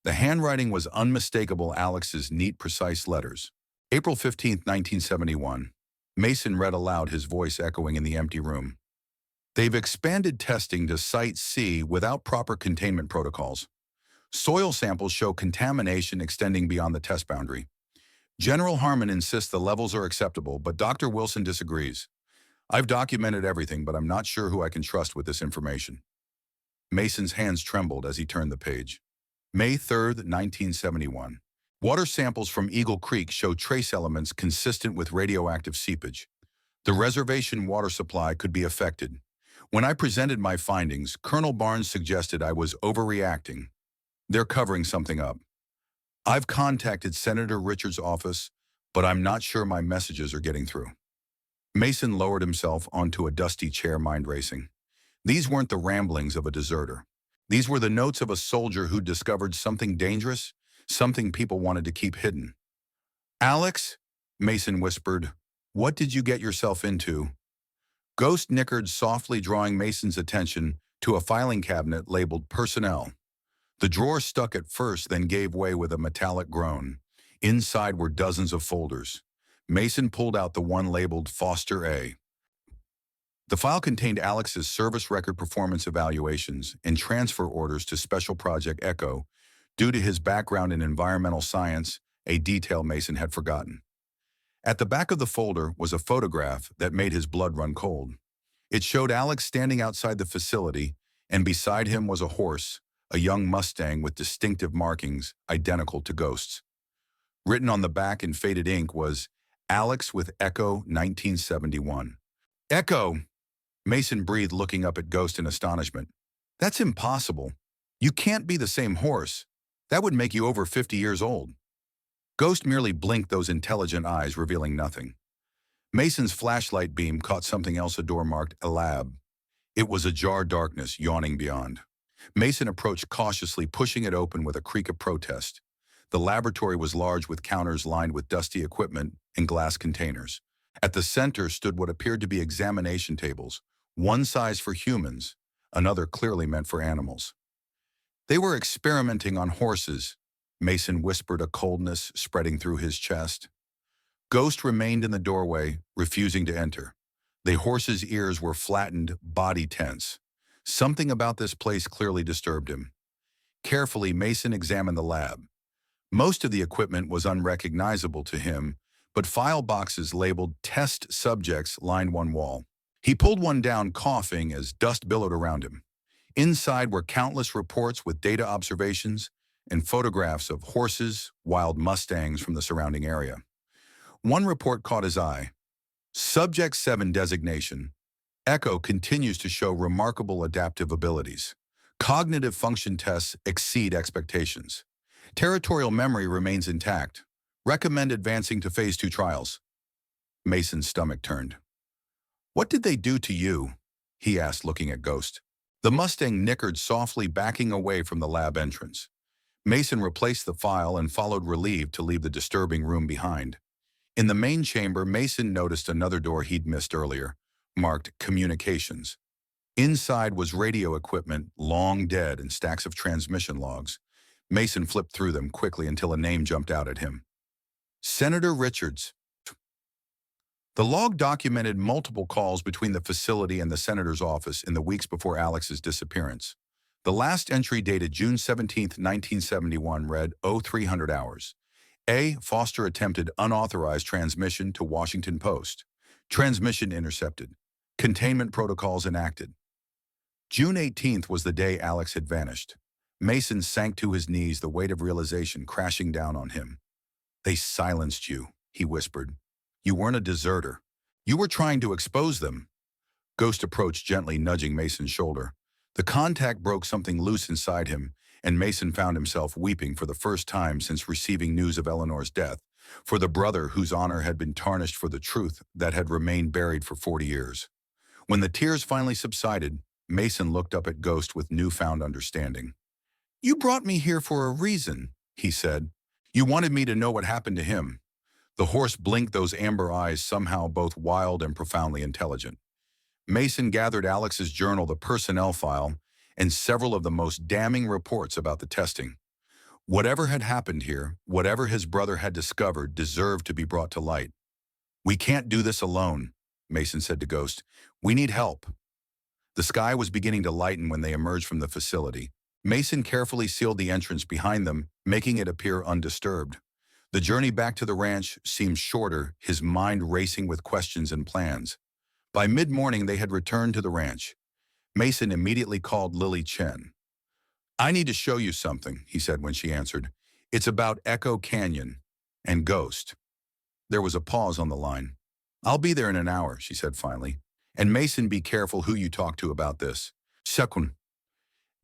The handwriting was unmistakable, Alex's neat, precise letters. April 15, 1971. Mason read aloud, his voice echoing in the empty room. They've expanded testing to Site C without proper containment protocols. Soil samples show contamination extending beyond the test boundary. General Harmon insists the levels are acceptable, but Dr. Wilson disagrees. I've documented everything, but I'm not sure who I can trust with this information. Mason's hands trembled as he turned the page. May 3, 1971. Water samples from Eagle Creek show trace elements consistent with radioactive seepage. The reservation water supply could be affected. When I presented my findings, Colonel Barnes suggested I was overreacting. They're covering something up. I've contacted Senator Richards' office, but I'm not sure my messages are getting through. Mason lowered himself onto a dusty chair, mind racing. These weren't the ramblings of a deserter. These were the notes of a soldier who discovered something dangerous, something people wanted to keep hidden. Alex, Mason whispered, what did you get yourself into? Ghost nickered softly, drawing Mason's attention to a filing cabinet labeled Personnel. The drawer stuck at first, then gave way with a metallic groan. Inside were dozens of folders. Mason pulled out the one labeled Foster A. The file contained Alex's service record, performance evaluations, and transfer orders to Special Project Echo due to his background in environmental science, a detail Mason had forgotten. At the back of the folder was a photograph that made his blood run cold. It showed Alex standing outside the facility, and beside him was a horse, a young Mustang with distinctive markings identical to Ghost's. Written on the back in faded ink was, Alex with Echo 1971. Echo! Mason breathed, looking up at Ghost in astonishment. That's impossible. You can't be the same horse. That would make you over 50 years old. Ghost merely blinked those intelligent eyes, revealing nothing. Mason's flashlight beam caught something else, a door marked a lab. It was ajar, darkness yawning beyond. Mason approached cautiously, pushing it open with a creak of protest. The laboratory was large, with counters lined with dusty equipment and glass containers. At the center stood what appeared to be examination tables, one size for humans, another clearly meant for animals. They were experimenting on horses, Mason whispered, a coldness spreading through his chest. Ghost remained in the doorway, refusing to enter. The horse's ears were flattened, body tense. Something about this place clearly disturbed him. Carefully, Mason examined the lab. Most of the equipment was unrecognizable to him, but file boxes labeled test subjects lined one wall. He pulled one down, coughing as dust billowed around him. Inside were countless reports with data observations and photographs of horses, wild Mustangs from the surrounding area. One report caught his eye. Subject 7 designation. Echo continues to show remarkable adaptive abilities. Cognitive function tests exceed expectations. Territorial memory remains intact. Recommend advancing to Phase 2 trials. Mason's stomach turned. What did they do to you? He asked, looking at Ghost. The Mustang nickered softly, backing away from the lab entrance. Mason replaced the file and followed, relieved to leave the disturbing room behind. In the main chamber, Mason noticed another door he'd missed earlier, marked Communications. Inside was radio equipment, long dead, and stacks of transmission logs. Mason flipped through them quickly until a name jumped out at him. Senator Richards. The log documented multiple calls between the facility and the senator's office in the weeks before Alex's disappearance. The last entry, dated June 17, 1971, read 0300 hours. A. Foster attempted unauthorized transmission to Washington Post. Transmission intercepted. Containment protocols enacted. June 18th was the day Alex had vanished. Mason sank to his knees, the weight of realization crashing down on him. They silenced you, he whispered. You weren't a deserter. You were trying to expose them. Ghost approached, gently nudging Mason's shoulder. The contact broke something loose inside him, and Mason found himself weeping for the first time since receiving news of Eleanor's death, for the brother whose honor had been tarnished, for the truth that had remained buried for 40 years. When the tears finally subsided, Mason looked up at Ghost with newfound understanding. You brought me here for a reason, he said. You wanted me to know what happened to him. The horse blinked those amber eyes, somehow both wild and profoundly intelligent. Mason gathered Alex's journal, the personnel file, and several of the most damning reports about the testing. Whatever had happened here, whatever his brother had discovered, deserved to be brought to light. We can't do this alone, Mason said to Ghost. We need help. The sky was beginning to lighten when they emerged from the facility. Mason carefully sealed the entrance behind them, making it appear undisturbed. The journey back to the ranch seemed shorter, his mind racing with questions and plans. By mid-morning, they had returned to the ranch. Mason immediately called Lily Chen. I need to show you something, he said when she answered. It's about Echo Canyon and Ghost. There was a pause on the line. I'll be there in an hour, she said finally. And Mason, be careful who you talk to about this. Sekun.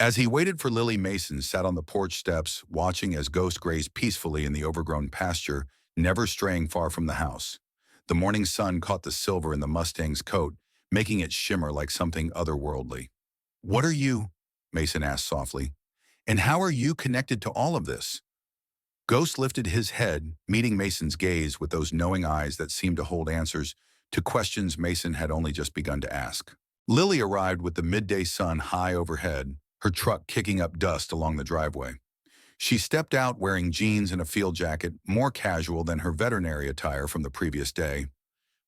As he waited for Lily, Mason sat on the porch steps, watching as Ghost grazed peacefully in the overgrown pasture, never straying far from the house. The morning sun caught the silver in the Mustang's coat, making it shimmer like something otherworldly. What are you? Mason asked softly. And how are you connected to all of this? Ghost lifted his head, meeting Mason's gaze with those knowing eyes that seemed to hold answers to questions Mason had only just begun to ask. Lily arrived with the midday sun high overhead, her truck kicking up dust along the driveway. She stepped out wearing jeans and a field jacket, more casual than her veterinary attire from the previous day.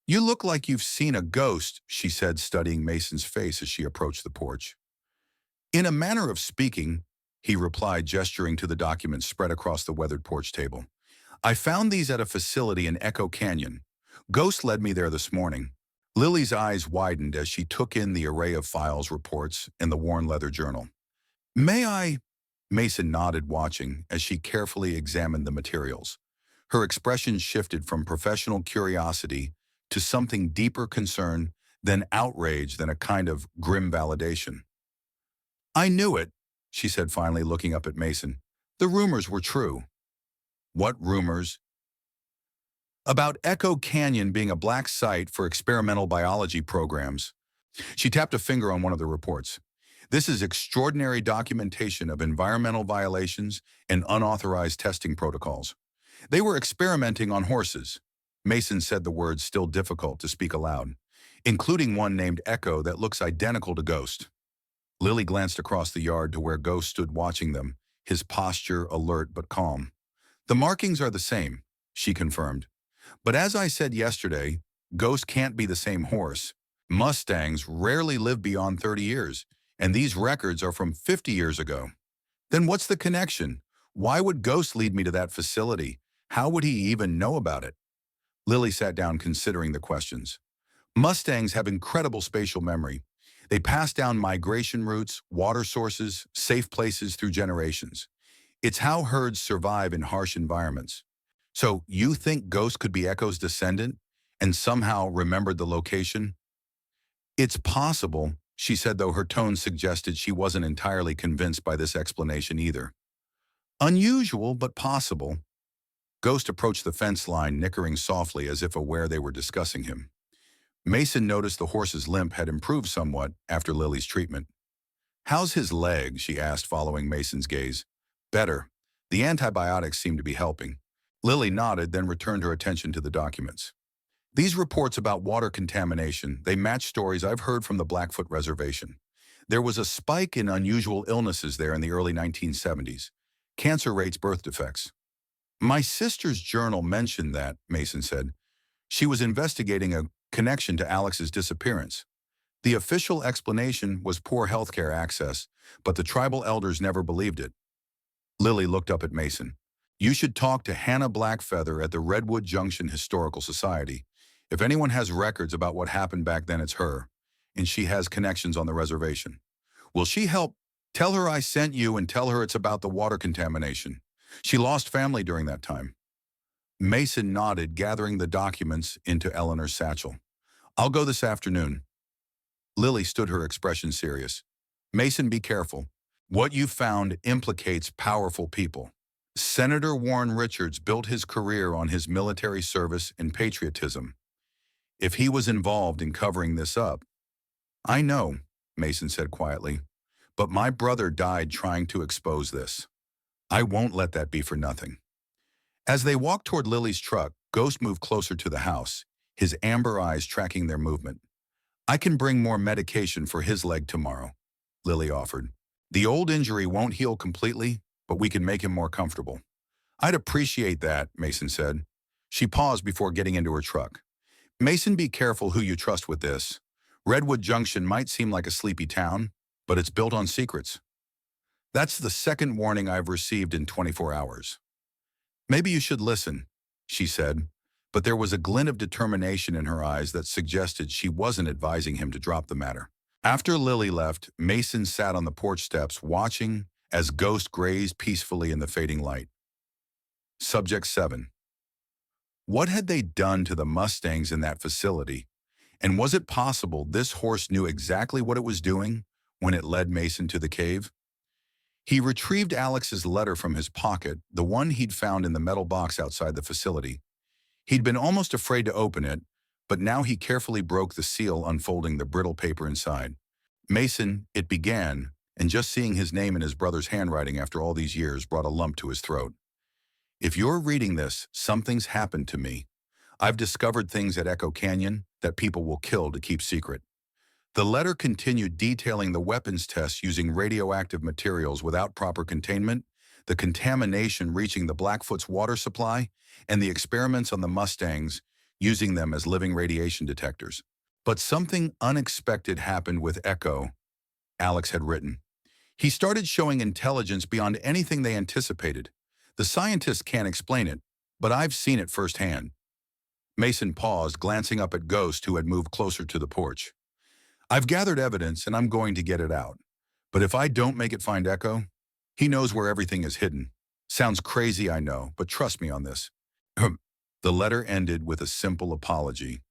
You look like you've seen a ghost, she said, studying Mason's face as she approached the porch. In a manner of speaking, he replied, gesturing to the documents spread across the weathered porch table. I found these at a facility in Echo Canyon. Ghost led me there this morning. Lily's eyes widened as she took in the array of files, reports, and the worn leather journal. May I? Mason nodded, watching as she carefully examined the materials. Her expression shifted from professional curiosity to something deeper concern, then outrage, then a kind of grim validation. I knew it, she said finally, looking up at Mason. The rumors were true. What rumors? About Echo Canyon being a black site for experimental biology programs. She tapped a finger on one of the reports. This is extraordinary documentation of environmental violations and unauthorized testing protocols. They were experimenting on horses. Mason said the words, still difficult to speak aloud, including one named Echo that looks identical to Ghost. Lily glanced across the yard to where Ghost stood watching them, his posture alert but calm. The markings are the same, she confirmed. But as I said yesterday, Ghost can't be the same horse. Mustangs rarely live beyond 30 years, and these records are from 50 years ago. Then what's the connection? Why would Ghost lead me to that facility? How would he even know about it? Lily sat down, considering the questions. Mustangs have incredible spatial memory. They pass down migration routes, water sources, safe places through generations. It's how herds survive in harsh environments. So you think Ghost could be Echo's descendant and somehow remembered the location? It's possible, she said, though her tone suggested she wasn't entirely convinced by this explanation either. Unusual, but possible. Ghost approached the fence line, nickering softly as if aware they were discussing him. Mason noticed the horse's limp had improved somewhat after Lily's treatment. "How's his leg?" she asked, following Mason's gaze. "Better. The antibiotics seem to be helping." Lily nodded, then returned her attention to the documents. "These reports about water contamination, they match stories I've heard from the Blackfoot Reservation. There was a spike in unusual illnesses there in the early 1970s. Cancer rates, birth defects." "My sister's journal mentioned that," Mason said. "She was investigating a connection to Alex's disappearance. The official explanation was poor healthcare access, but the tribal elders never believed it." Lily looked up at Mason. "You should talk to Hannah Blackfeather at the Redwood Junction Historical Society. If anyone has records about what happened back then, it's her, and she has connections on the reservation. Will she help? Tell her I sent you and tell her it's about the water contamination. She lost family during that time." Mason nodded, gathering the documents into Eleanor's satchel. "I'll go this afternoon." Lily stood, her expression serious. "Mason, be careful. What you found implicates powerful people. Senator Warren Richards built his career on his military service and patriotism. If he was involved in covering this up—" "I know," Mason said quietly, "but my brother died trying to expose this. I won't let that be for nothing." As they walked toward Lily's truck, Ghost moved closer to the house, his amber eyes tracking their movement. "I can bring more medication for his leg tomorrow," Lily offered. "The old injury won't heal completely, but we can make him more comfortable." "I'd appreciate that," Mason said. She paused before getting into her truck. "Mason, be careful who you trust with this. Redwood Junction might seem like a sleepy town, but it's built on secrets. That's the second warning I've received in 24 hours. Maybe you should listen," she said, but there was a glint of determination in her eyes that suggested she wasn't advising him to drop the matter. After Lily left, Mason sat on the porch steps watching as Ghost grazed peacefully in the fading light. Subject 7. What had they done to the Mustangs in that facility? And was it possible this horse knew exactly what it was doing when it led Mason to the cave? He retrieved Alex's letter from his pocket, the one he'd found in the metal box outside the facility. He'd been almost afraid to open it, but now he carefully broke the seal, unfolding the brittle paper inside. "Mason," it began, and just seeing his name in his brother's handwriting after all these years brought a lump to his throat. "If you're reading this, something's happened to me. I've discovered things at Echo Canyon that people will kill to keep secret." The letter continued, detailing the weapons tests using radioactive materials without proper containment, the contamination reaching the Blackfoot's water supply, and the experiments on the Mustangs using them as living radiation detectors. "But something unexpected happened with Echo," Alex had written. "He started showing intelligence beyond anything they anticipated. The scientists can't explain it, but I've seen it firsthand." Mason paused, glancing up at Ghost, who had moved closer to the porch. "I've gathered evidence, and I'm going to get it out. But if I don't make it find Echo, he knows where everything is hidden. Sounds crazy, I know, but trust me on this." The letter ended with a simple apology.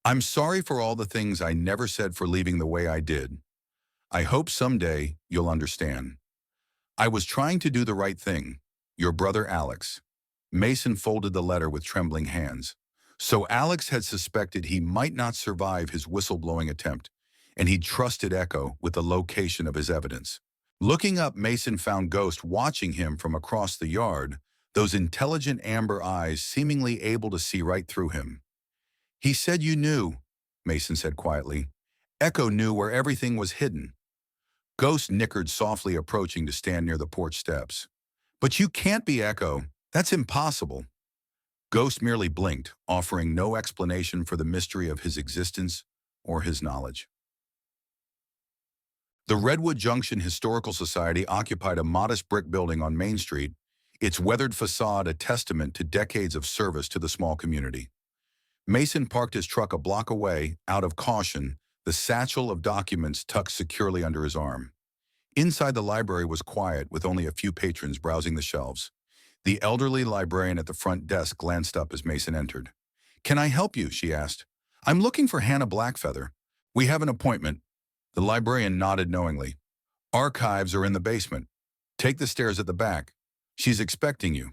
"I'm sorry for all the things I never said, for leaving the way I did. I hope someday you'll understand. I was trying to do the right thing. Your brother Alex." Mason folded the letter with trembling hands. So Alex had suspected he might not survive his whistleblowing attempt, and he'd trusted Echo with the location of his evidence. Looking up, Mason found Ghost watching him from across the yard, those intelligent amber eyes seemingly able to see right through him. "He said you knew," Mason said quietly. "Echo knew where everything was hidden." Ghost nickered softly, approaching to stand near the porch steps. "But you can't be Echo. That's impossible." Ghost merely blinked, offering no explanation for the mystery of his existence or his knowledge. The Redwood Junction Historical Society occupied a modest brick building on Main Street, its weathered facade a testament to decades of service to the small community. Mason parked his truck a block away, out of caution, the satchel of documents tucked securely under his arm. Inside, the library was quiet, with only a few patrons browsing the shelves. The elderly librarian at the front desk glanced up as Mason entered. "Can I help you?" she asked. "I'm looking for Hannah Blackfeather. We have an appointment." The librarian nodded knowingly. "Archives are in the basement. Take the stairs at the back. She's expecting you.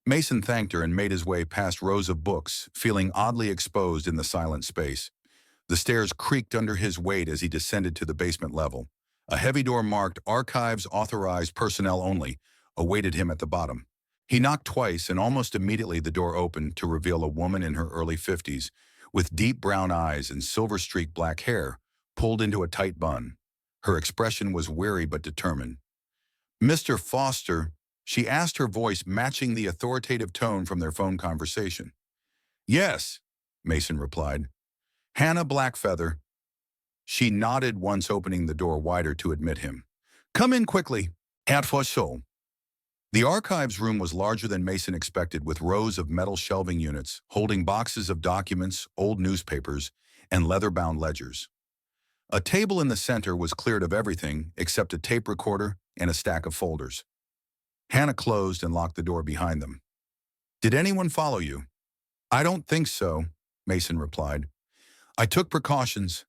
Mason thanked her and made his way past rows of books, feeling oddly exposed in the silent space. The stairs creaked under his weight as he descended to the basement level. A heavy door marked Archives Authorized Personnel Only awaited him at the bottom. He knocked twice, and almost immediately the door opened to reveal a woman in her early 50s, with deep brown eyes and silver-streaked black hair, pulled into a tight bun. Her expression was weary but determined. "Mr. Foster," she asked, her voice matching the authoritative tone from their phone conversation. "Yes," Mason replied. "Hannah Blackfeather." She nodded once, opening the door wider to admit him. "Come in quickly. At for show." The archives room was larger than Mason expected, with rows of metal shelving units holding boxes of documents, old newspapers, and leather-bound ledgers. A table in the center was cleared of everything except a tape recorder and a stack of folders. Hannah closed and locked the door behind them. "Did anyone follow you?" "I don't think so," Mason replied. "I took precautions."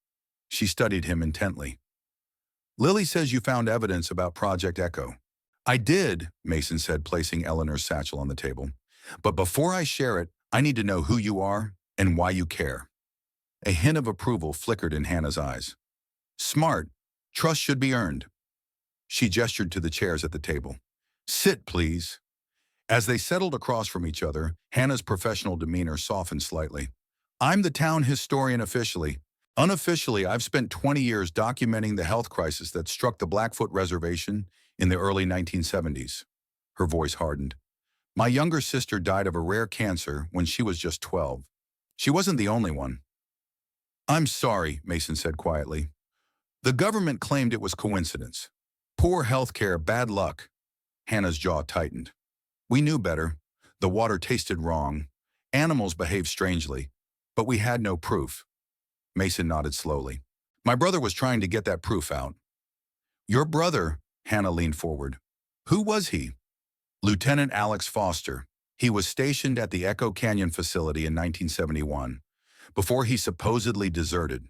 She studied him intently. "Lily says you found evidence about Project Echo." "I did," Mason said, placing Eleanor's satchel on the table. "But before I share it, I need to know who you are and why you care." A hint of approval flickered in Hannah's eyes. "Smart. Trust should be earned." She gestured to the chairs at the table. "Sit, please." As they settled across from each other, Hannah's professional demeanor softened slightly. "I'm the town historian officially. Unofficially, I've spent 20 years documenting the health crisis that struck the Blackfoot Reservation in the early 1970s. Her voice hardened. "My younger sister died of a rare cancer when she was just 12. She wasn't the only one." "I'm sorry," Mason said quietly. "The government claimed it was coincidence. Poor health care, bad luck." Hannah's jaw tightened. "We knew better. The water tasted wrong. Animals behaved strangely. But we had no proof." Mason nodded slowly. "My brother was trying to get that proof out." "Your brother?" Hannah leaned forward. "Who was he?" "Lieutenant Alex Foster. He was stationed at the Echo Canyon facility in 1971, before he supposedly deserted."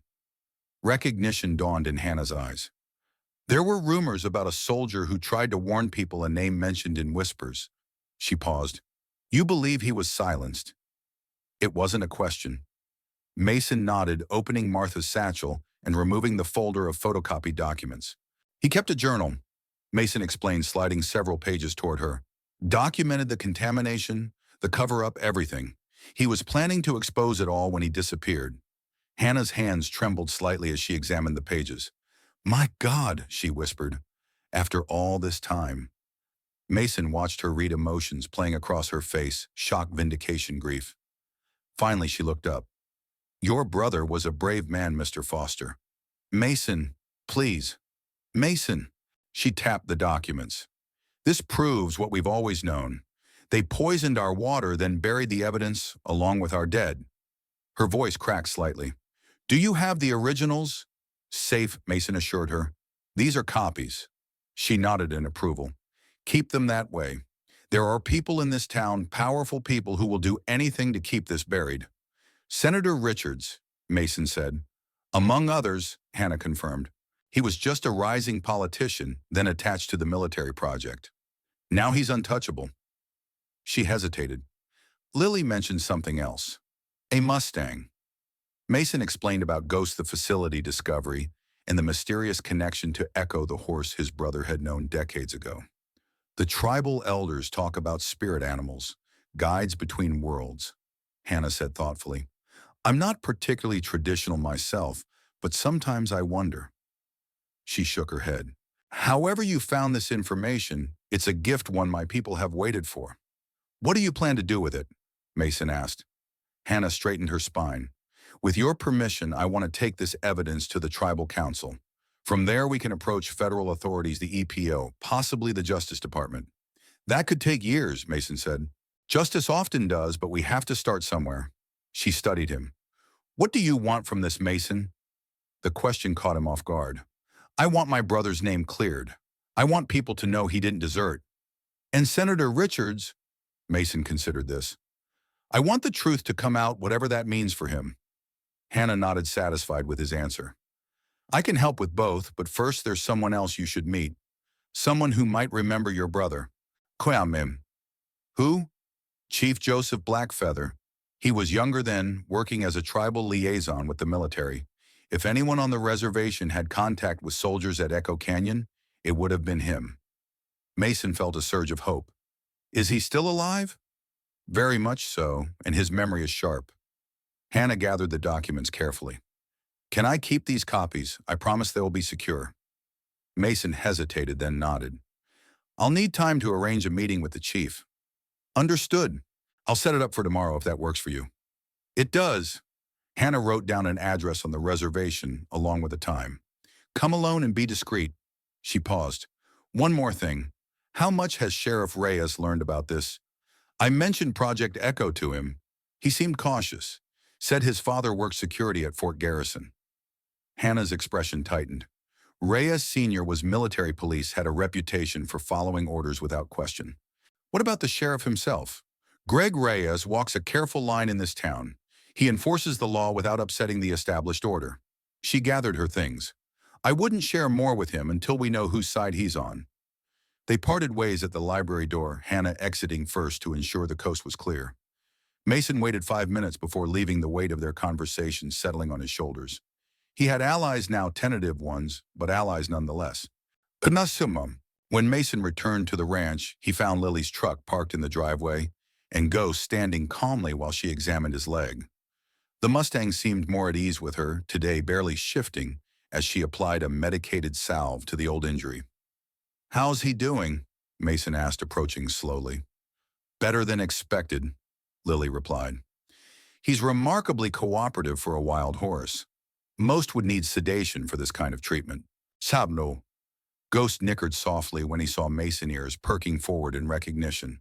Recognition dawned in Hannah's eyes. "There were rumors about a soldier who tried to warn people, a name mentioned in whispers." She paused. "You believe he was silenced?" It wasn't a question. Mason nodded, opening Martha's satchel and removing the folder of photocopied documents. "He kept a journal," Mason explained, sliding several pages toward her. "Documented the contamination, the cover-up, everything. He was planning to expose it all when he disappeared." Hannah's hands trembled slightly as she examined the pages. "My God," she whispered. "After all this time." Mason watched her read emotions playing across her face: shock, vindication, grief. Finally, she looked up. "Your brother was a brave man, Mr. Foster." "Mason, please." "Mason." She tapped the documents. "This proves what we've always known. They poisoned our water, then buried the evidence along with our dead." Her voice cracked slightly. "Do you have the originals?" "Safe," Mason assured her. "These are copies." She nodded in approval. "Keep them that way. There are people in this town, powerful people, who will do anything to keep this buried." "Senator Richards," Mason said. "Among others," Hannah confirmed. "He was just a rising politician, then attached to the military project. Now he's untouchable." She hesitated. "Lily mentioned something else. A Mustang." Mason explained about Ghost, the facility discovery, and the mysterious connection to Echo, the horse his brother had known decades ago. "The tribal elders talk about spirit animals, guides between worlds," Hannah said thoughtfully. "I'm not particularly traditional myself, but sometimes I wonder." She shook her head. "However you found this information, it's a gift one my people have waited for." "What do you plan to do with it?" Mason asked. Hannah straightened her spine. "With your permission, I want to take this evidence to the tribal council. From there, we can approach federal authorities, the EPO, possibly the Justice Department." "That could take years," Mason said. "Justice often does, but we have to start somewhere." She studied him. "What do you want from this, Mason?" The question caught him off guard. "I want my brother's name cleared. I want people to know he didn't desert." "And Senator Richards?" Mason considered this. "I want the truth to come out, whatever that means for him." Hannah nodded, satisfied with his answer. "I can help with both, but first there's someone else you should meet. Someone who might remember your brother." Kwame. Who? Chief Joseph Blackfeather. He was younger then, working as a tribal liaison with the military. If anyone on the reservation had contact with soldiers at Echo Canyon, it would have been him. Mason felt a surge of hope. Is he still alive? Very much so, and his memory is sharp. Hannah gathered the documents carefully. Can I keep these copies? I promise they will be secure. Mason hesitated, then nodded. I'll need time to arrange a meeting with the chief. Understood. I'll set it up for tomorrow if that works for you. It does. Hannah wrote down an address on the reservation along with the time. Come alone and be discreet. She paused. One more thing. How much has Sheriff Reyes learned about this? I mentioned Project Echo to him. He seemed cautious. Said his father worked security at Fort Garrison. Hannah's expression tightened. Reyes Sr. was military police, had a reputation for following orders without question. What about the sheriff himself? Greg Reyes walks a careful line in this town. He enforces the law without upsetting the established order. She gathered her things. I wouldn't share more with him until we know whose side he's on. They parted ways at the library door, Hannah exiting first to ensure the coast was clear. Mason waited 5 minutes before leaving, the weight of their conversation settling on his shoulders. He had allies now, tentative ones, but allies nonetheless. Anasumum. When Mason returned to the ranch, he found Lily's truck parked in the driveway and Ghost standing calmly while she examined his leg. The Mustang seemed more at ease with her, today barely shifting as she applied a medicated salve to the old injury. How's he doing? Mason asked, approaching slowly. Better than expected, Lily replied. He's remarkably cooperative for a wild horse. Most would need sedation for this kind of treatment. Sabno. Ghost nickered softly when he saw Mason, ears perking forward in recognition.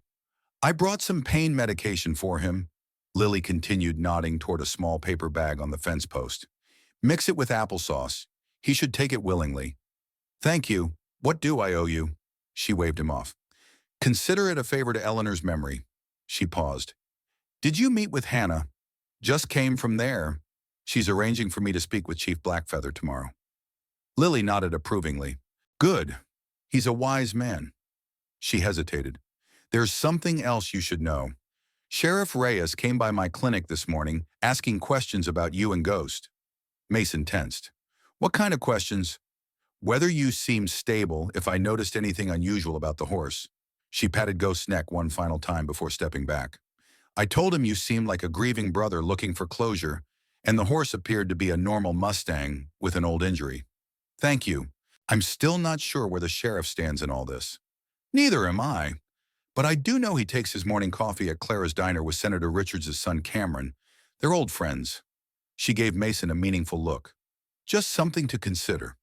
I brought some pain medication for him. Lily continued, nodding toward a small paper bag on the fence post. Mix it with applesauce. He should take it willingly. Thank you. What do I owe you? She waved him off. Consider it a favor to Eleanor's memory. She paused. Did you meet with Hannah? Just came from there. She's arranging for me to speak with Chief Blackfeather tomorrow. Lily nodded approvingly. Good. He's a wise man. She hesitated. There's something else you should know. Sheriff Reyes came by my clinic this morning asking questions about you and Ghost. Mason tensed. What kind of questions? Whether you seemed stable, if I noticed anything unusual about the horse. She patted Ghost's neck one final time before stepping back. I told him you seemed like a grieving brother looking for closure, and the horse appeared to be a normal Mustang with an old injury. Thank you. I'm still not sure where the sheriff stands in all this. Neither am I. But I do know he takes his morning coffee at Clara's diner with Senator Richards' son Cameron. They're old friends. She gave Mason a meaningful look. Just something to consider.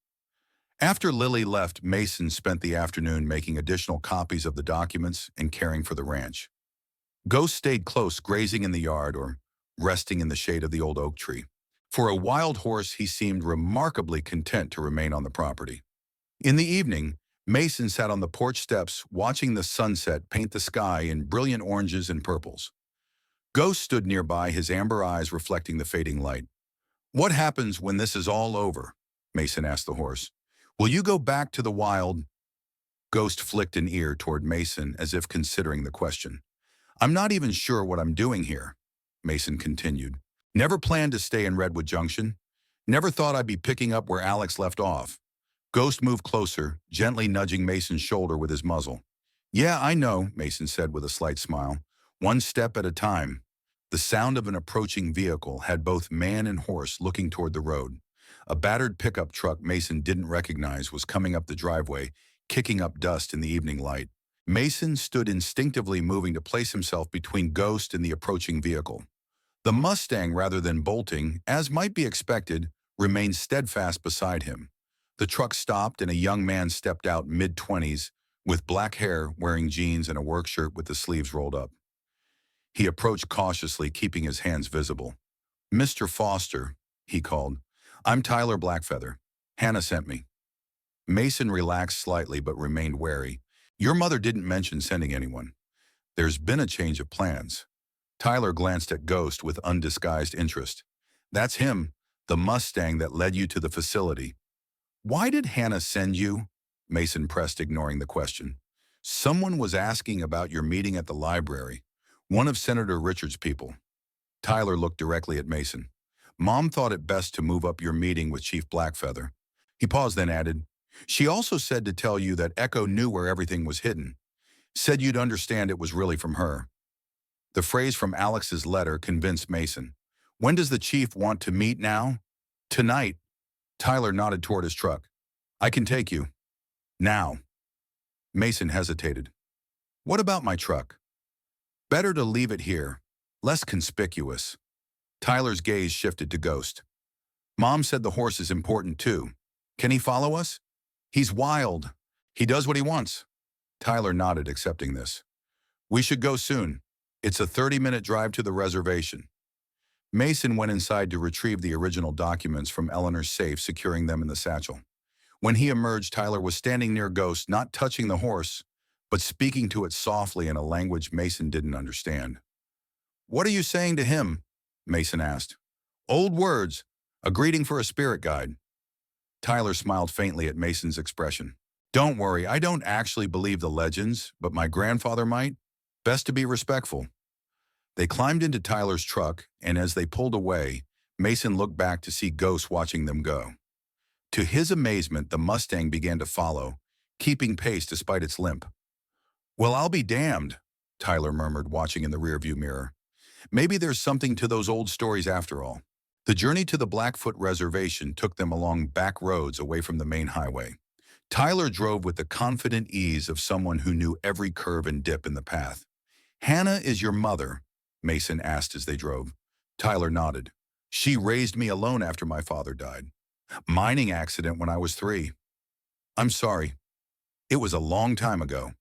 After Lily left, Mason spent the afternoon making additional copies of the documents and caring for the ranch. Ghost stayed close, grazing in the yard or resting in the shade of the old oak tree. For a wild horse, he seemed remarkably content to remain on the property. In the evening, Mason sat on the porch steps watching the sunset paint the sky in brilliant oranges and purples. Ghost stood nearby, his amber eyes reflecting the fading light. What happens when this is all over? Mason asked the horse. Will you go back to the wild? Ghost flicked an ear toward Mason as if considering the question. I'm not even sure what I'm doing here, Mason continued. Never planned to stay in Redwood Junction. Never thought I'd be picking up where Alex left off. Ghost moved closer, gently nudging Mason's shoulder with his muzzle. Yeah, I know, Mason said with a slight smile. One step at a time. The sound of an approaching vehicle had both man and horse looking toward the road. A battered pickup truck Mason didn't recognize was coming up the driveway, kicking up dust in the evening light. Mason stood instinctively, moving to place himself between Ghost and the approaching vehicle. The Mustang, rather than bolting, as might be expected, remained steadfast beside him. The truck stopped and a young man stepped out, mid-20s, with black hair, wearing jeans and a work shirt with the sleeves rolled up. He approached cautiously, keeping his hands visible. Mr. Foster, he called. I'm Tyler Blackfeather. Hannah sent me. Mason relaxed slightly but remained wary. Your mother didn't mention sending anyone. There's been a change of plans. Tyler glanced at Ghost with undisguised interest. That's him, the Mustang that led you to the facility. Why did Hannah send you? Mason pressed, ignoring the question. Someone was asking about your meeting at the library. One of Senator Richard's people. Tyler looked directly at Mason. Mom thought it best to move up your meeting with Chief Blackfeather. He paused, then added, she also said to tell you that Echo knew where everything was hidden. Said you'd understand it was really from her. The phrase from Alex's letter convinced Mason. When does the chief want to meet now? Tonight. Tyler nodded toward his truck. I can take you. Now. Mason hesitated. What about my truck? Better to leave it here. Less conspicuous. Tyler's gaze shifted to Ghost. Mom said the horse is important too. Can he follow us? He's wild. He does what he wants. Tyler nodded, accepting this. We should go soon. It's a 30-minute drive to the reservation. Mason went inside to retrieve the original documents from Eleanor's safe, securing them in the satchel. When he emerged, Tyler was standing near Ghost, not touching the horse, but speaking to it softly in a language Mason didn't understand. What are you saying to him? Mason asked. Old words, a greeting for a spirit guide. Tyler smiled faintly at Mason's expression. Don't worry, I don't actually believe the legends, but my grandfather might. Best to be respectful. They climbed into Tyler's truck, and as they pulled away, Mason looked back to see Ghost watching them go. To his amazement, the Mustang began to follow, keeping pace despite its limp. Well, I'll be damned, Tyler murmured, watching in the rearview mirror. Maybe there's something to those old stories after all. The journey to the Blackfoot Reservation took them along back roads away from the main highway. Tyler drove with the confident ease of someone who knew every curve and dip in the path. Hannah is your mother? Mason asked as they drove. Tyler nodded. She raised me alone after my father died. Mining accident when I was 3. I'm sorry. It was a long time ago.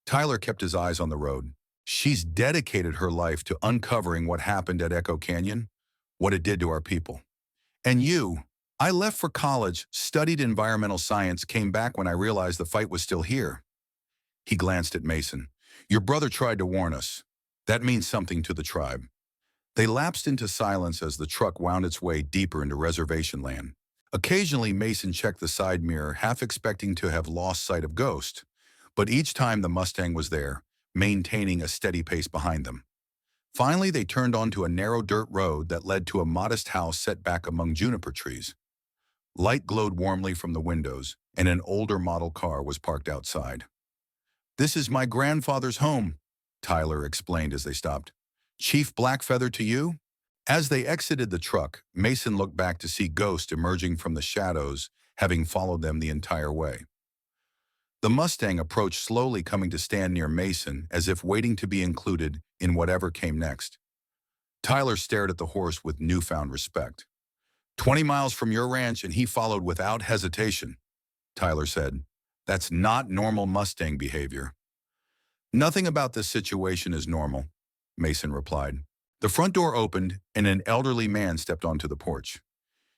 Tyler kept his eyes on the road. She's dedicated her life to uncovering what happened at Echo Canyon, what it did to our people. And you, I left for college, studied environmental science, came back when I realized the fight was still here. He glanced at Mason. Your brother tried to warn us. That means something to the tribe. They lapsed into silence as the truck wound its way deeper into reservation land. Occasionally, Mason checked the side mirror, half expecting to have lost sight of Ghost, but each time the Mustang was there, maintaining a steady pace behind them. Finally, they turned onto a narrow dirt road that led to a modest house set back among juniper trees. Light glowed warmly from the windows, and an older model car was parked outside. This is my grandfather's home, Tyler explained as they stopped. Chief Blackfeather to you? As they exited the truck, Mason looked back to see Ghost emerging from the shadows, having followed them the entire way. The Mustang approached slowly, coming to stand near Mason as if waiting to be included in whatever came next. Tyler stared at the horse with newfound respect. 20 miles from your ranch and he followed without hesitation, Tyler said. That's not normal Mustang behavior. Nothing about this situation is normal, Mason replied. The front door opened and an elderly man stepped onto the porch.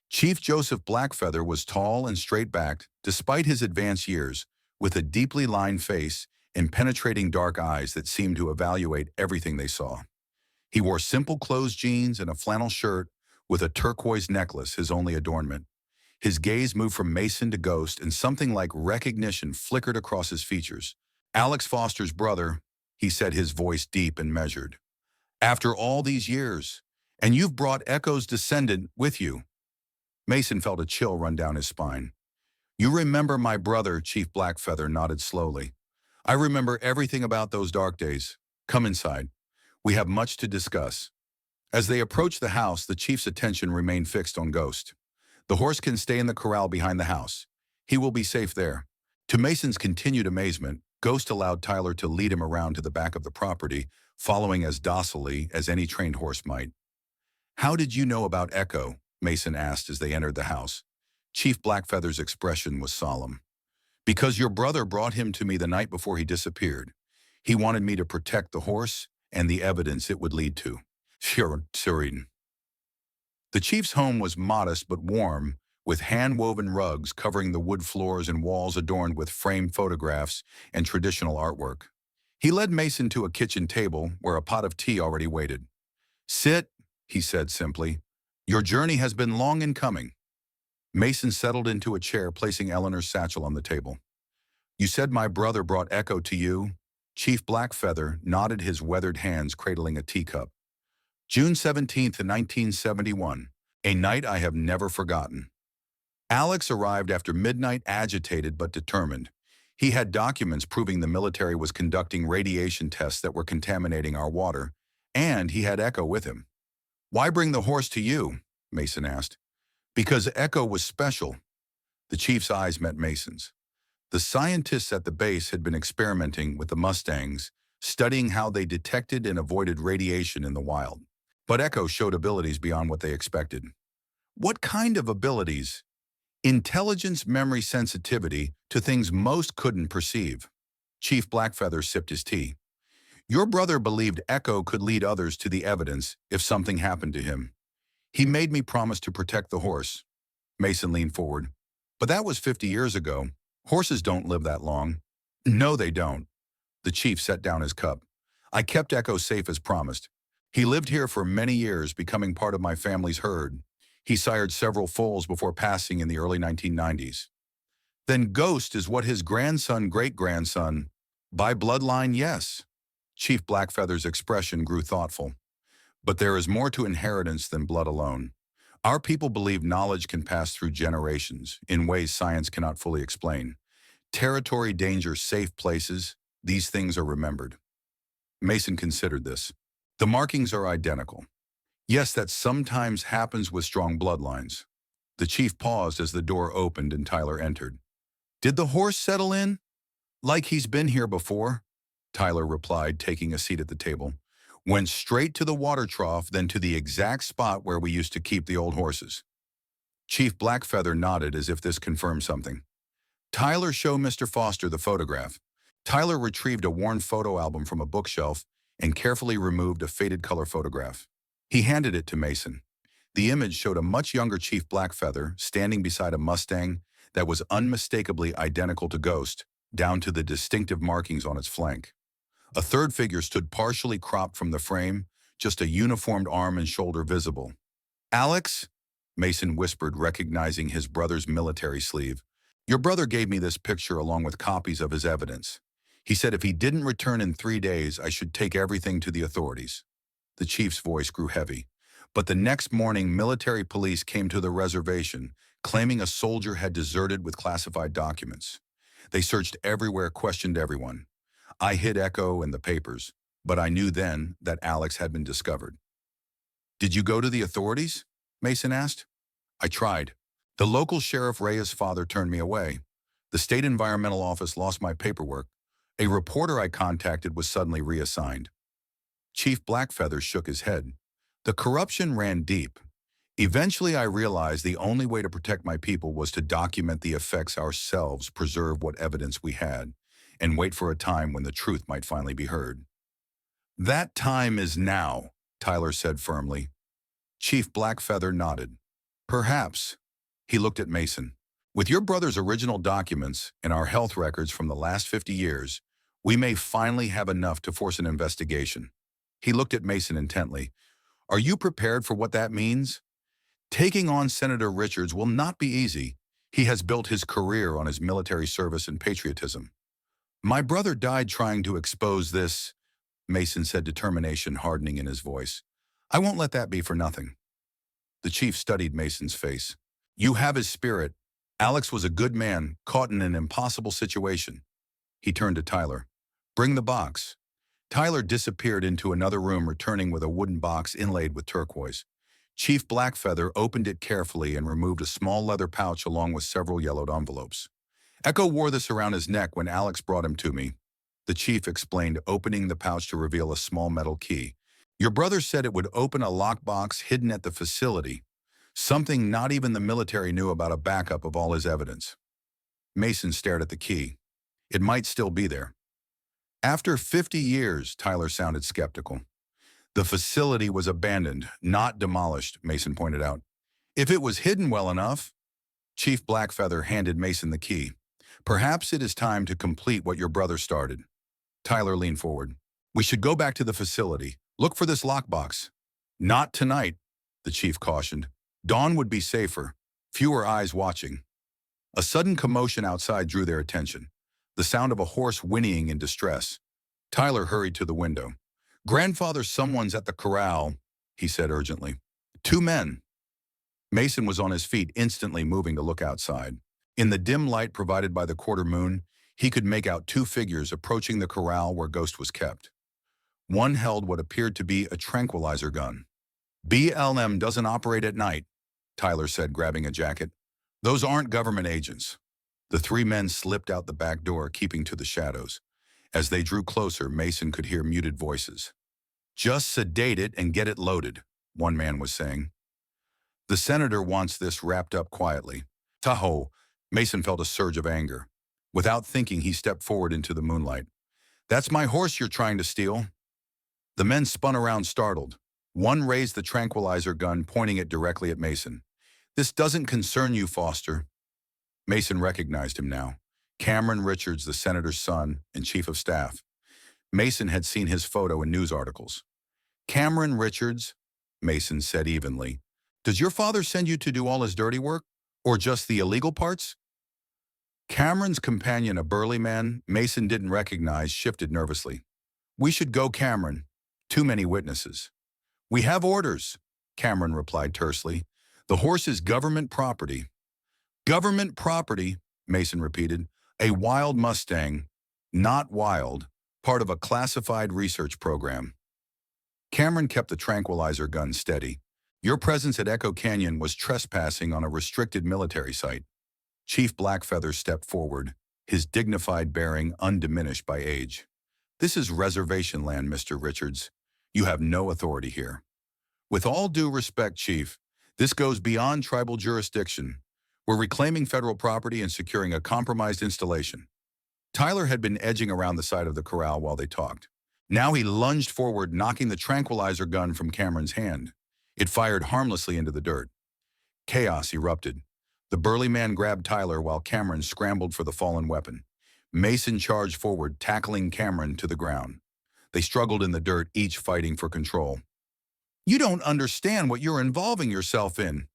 Chief Joseph Blackfeather was tall and straight-backed, despite his advanced years, with a deeply lined face and penetrating dark eyes that seemed to evaluate everything they saw. He wore simple closed jeans and a flannel shirt with a turquoise necklace, his only adornment. His gaze moved from Mason to Ghost, and something like recognition flickered across his features. Alex Foster's brother, he said, his voice deep and measured. After all these years, and you've brought Echo's descendant with you. Mason felt a chill run down his spine. You remember my brother, Chief Blackfeather nodded slowly. I remember everything about those dark days. Come inside. We have much to discuss. As they approached the house, the chief's attention remained fixed on Ghost. The horse can stay in the corral behind the house. He will be safe there. To Mason's continued amazement, Ghost allowed Tyler to lead him around to the back of the property, following as docilely as any trained horse might. How did you know about Echo? Mason asked as they entered the house. Chief Blackfeather's expression was solemn. Because your brother brought him to me the night before he disappeared. He wanted me to protect the horse and the evidence it would lead to. Serene. The chief's home was modest but warm, with hand-woven rugs covering the wood floors and walls adorned with framed photographs and traditional artwork. He led Mason to a kitchen table where a pot of tea already waited. Sit, he said simply. Your journey has been long in coming. Mason settled into a chair, placing Eleanor's satchel on the table. You said my brother brought Echo to you? Chief Blackfeather nodded, his weathered hands cradling a teacup. June 17th, 1971, a night I have never forgotten. Alex arrived after midnight, agitated but determined. He had documents proving the military was conducting radiation tests that were contaminating our water, and he had Echo with him. Why bring the horse to you? Mason asked. Because Echo was special. The chief's eyes met Mason's. The scientists at the base had been experimenting with the Mustangs, studying how they detected and avoided radiation in the wild. But Echo showed abilities beyond what they expected. What kind of abilities? Intelligence, memory, sensitivity to things most couldn't perceive. Chief Blackfeather sipped his tea. Your brother believed Echo could lead others to the evidence if something happened to him. He made me promise to protect the horse. Mason leaned forward. But that was 50 years ago. Horses don't live that long. No, they don't. The chief set down his cup. I kept Echo safe as promised. He lived here for many years, becoming part of my family's herd. He sired several foals before passing in the early 1990s. Then Ghost is what his grandson, great-grandson, by bloodline, yes. Chief Blackfeather's expression grew thoughtful. But there is more to inheritance than blood alone. Our people believe knowledge can pass through generations in ways science cannot fully explain. Territory, danger, safe places, these things are remembered. Mason considered this. The markings are identical. Yes, that sometimes happens with strong bloodlines. The chief paused as the door opened and Tyler entered. Did the horse settle in? Like he's been here before? Tyler replied, taking a seat at the table. Went straight to the water trough, then to the exact spot where we used to keep the old horses. Chief Blackfeather nodded as if this confirmed something. Tyler, show Mr. Foster the photograph. Tyler retrieved a worn photo album from a bookshelf and carefully removed a faded color photograph. He handed it to Mason. The image showed a much younger Chief Blackfeather standing beside a Mustang that was unmistakably identical to Ghost, down to the distinctive markings on its flank. A third figure stood partially cropped from the frame, just a uniformed arm and shoulder visible. Alex? Mason whispered, recognizing his brother's military sleeve. Your brother gave me this picture along with copies of his evidence. He said if he didn't return in 3 days, I should take everything to the authorities. The chief's voice grew heavy. But the next morning, military police came to the reservation, claiming a soldier had deserted with classified documents. They searched everywhere, questioned everyone. I hid Echo in the papers, but I knew then that Alex had been discovered. Did you go to the authorities? Mason asked. I tried. The local sheriff Rhea's father turned me away. The state environmental office lost my paperwork. A reporter I contacted was suddenly reassigned. Chief Blackfeather shook his head. The corruption ran deep. Eventually I realized the only way to protect my people was to document the effects ourselves, preserve what evidence we had, and wait for a time when the truth might finally be heard. That time is now, Tyler said firmly. Chief Blackfeather nodded. Perhaps. He looked at Mason. With your brother's original documents and our health records from the last 50 years, we may finally have enough to force an investigation. He looked at Mason intently. Are you prepared for what that means? Taking on Senator Richards will not be easy. He has built his career on his military service and patriotism. My brother died trying to expose this, Mason said, determination hardening in his voice. I won't let that be for nothing. The chief studied Mason's face. You have his spirit. Alex was a good man, caught in an impossible situation. He turned to Tyler. Bring the box. Tyler disappeared into another room, returning with a wooden box inlaid with turquoise. Chief Blackfeather opened it carefully and removed a small leather pouch along with several yellowed envelopes. Echo wore this around his neck when Alex brought him to me. The chief explained, opening the pouch to reveal a small metal key. Your brother said it would open a lockbox hidden at the facility, something not even the military knew about, a backup of all his evidence. Mason stared at the key. It might still be there. After 50 years, Tyler sounded skeptical. The facility was abandoned, not demolished, Mason pointed out. If it was hidden well enough, Chief Blackfeather handed Mason the key. Perhaps it is time to complete what your brother started. Tyler leaned forward. We should go back to the facility. Look for this lockbox. Not tonight, the chief cautioned. Dawn would be safer, fewer eyes watching. A sudden commotion outside drew their attention. the sound of a horse whinnying in distress. Tyler hurried to the window. "Grandfather, someone's at the corral," he said urgently. "Two men." Mason was on his feet, instantly moving to look outside. In the dim light provided by the quarter moon, he could make out two figures approaching the corral where Ghost was kept. One held what appeared to be a tranquilizer gun. "BLM doesn't operate at night," Tyler said, grabbing a jacket. "Those aren't government agents." The three men slipped out the back door, keeping to the shadows. As they drew closer, Mason could hear muted voices. "Just sedate it and get it loaded," one man was saying. "The senator wants this wrapped up quietly." Tahoe! Mason felt a surge of anger. Without thinking, he stepped forward into the moonlight. "That's my horse you're trying to steal." The men spun around, startled. One raised the tranquilizer gun, pointing it directly at Mason. "This doesn't concern you, Foster." Mason recognized him now. Cameron Richards, the senator's son and chief of staff. Mason had seen his photo in news articles. "Cameron Richards," Mason said evenly. "Does your father send you to do all his dirty work, or just the illegal parts?" Cameron's companion, a burly man Mason didn't recognize, shifted nervously. "We should go, Cameron. Too many witnesses." "We have orders," Cameron replied tersely. "The horse is government property." "Government property," Mason repeated. "A wild Mustang, not wild, part of a classified research program." Cameron kept the tranquilizer gun steady. "Your presence at Echo Canyon was trespassing on a restricted military site." Chief Blackfeather stepped forward, his dignified bearing undiminished by age. "This is reservation land, Mr. Richards. You have no authority here." "With all due respect, Chief, this goes beyond tribal jurisdiction. We're reclaiming federal property and securing a compromised installation." Tyler had been edging around the side of the corral while they talked. Now he lunged forward, knocking the tranquilizer gun from Cameron's hand. It fired harmlessly into the dirt. Chaos erupted. The burly man grabbed Tyler while Cameron scrambled for the fallen weapon. Mason charged forward, tackling Cameron to the ground. They struggled in the dirt, each fighting for control. "You don't understand what you're involving yourself in,"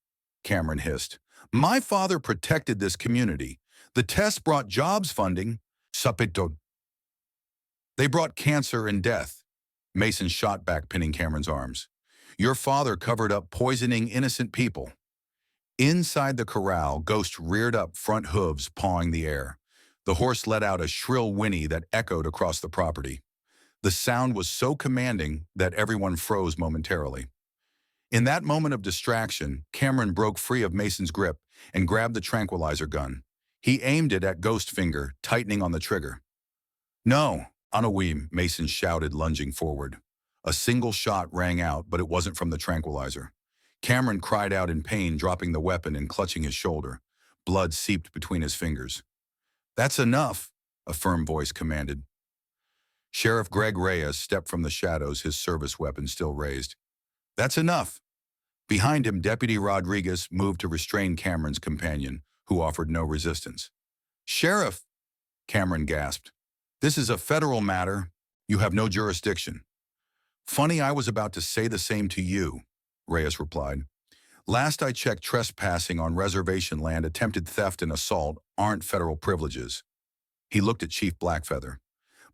Cameron hissed. "My father protected this community. The tests brought jobs funding. Sapito. They brought cancer and death." Mason shot back, pinning Cameron's arms. "Your father covered up poisoning innocent people." Inside the corral, Ghost reared up, front hooves pawing the air. The horse let out a shrill whinny that echoed across the property. The sound was so commanding that everyone froze momentarily. In that moment of distraction, Cameron broke free of Mason's grip and grabbed the tranquilizer gun. He aimed it at Ghost's finger, tightening on the trigger. "No, Anawim," Mason shouted, lunging forward. A single shot rang out, but it wasn't from the tranquilizer. Cameron cried out in pain, dropping the weapon and clutching his shoulder. Blood seeped between his fingers. "That's enough," a firm voice commanded. Sheriff Greg Reyes stepped from the shadows, his service weapon still raised. "That's enough." Behind him, Deputy Rodriguez moved to restrain Cameron's companion, who offered no resistance. "Sheriff," Cameron gasped, "this is a federal matter. You have no jurisdiction." "Funny, I was about to say the same to you," Reyes replied. "Last I checked, trespassing on reservation land, attempted theft, and assault aren't federal privileges." He looked at Chief Blackfeather.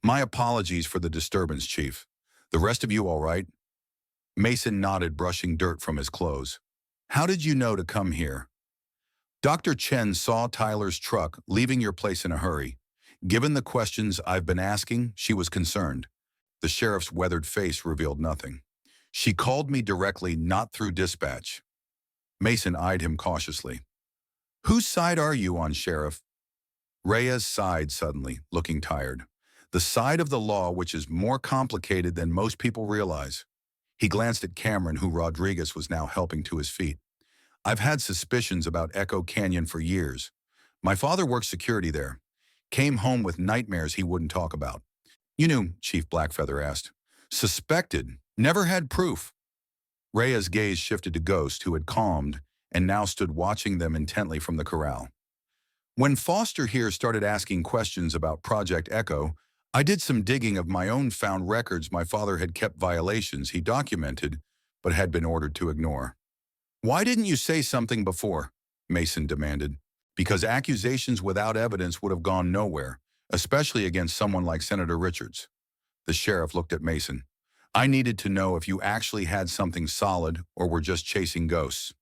"My apologies for the disturbance, Chief. The rest of you all right?" Mason nodded, brushing dirt from his clothes. "How did you know to come here?" "Dr. Chen saw Tyler's truck leaving your place in a hurry. Given the questions I've been asking, she was concerned." The sheriff's weathered face revealed nothing. "She called me directly, not through dispatch." Mason eyed him cautiously. "Whose side are you on, Sheriff?" Reyes sighed suddenly, looking tired. "The side of the law, which is more complicated than most people realize." He glanced at Cameron, who Rodriguez was now helping to his feet. "I've had suspicions about Echo Canyon for years. My father worked security there. Came home with nightmares he wouldn't talk about." "You knew?" Chief Blackfeather asked. "Suspected. Never had proof." Reyes' gaze shifted to Ghost, who had calmed and now stood watching them intently from the corral. "When Foster here started asking questions about Project Echo, I did some digging of my own, found records my father had kept, violations he documented but had been ordered to ignore." "Why didn't you say something before?" Mason demanded. "Because accusations without evidence would have gone nowhere. especially against someone like Senator Richards. The sheriff looked at Mason. I needed to know if you actually had something solid or were just chasing ghosts.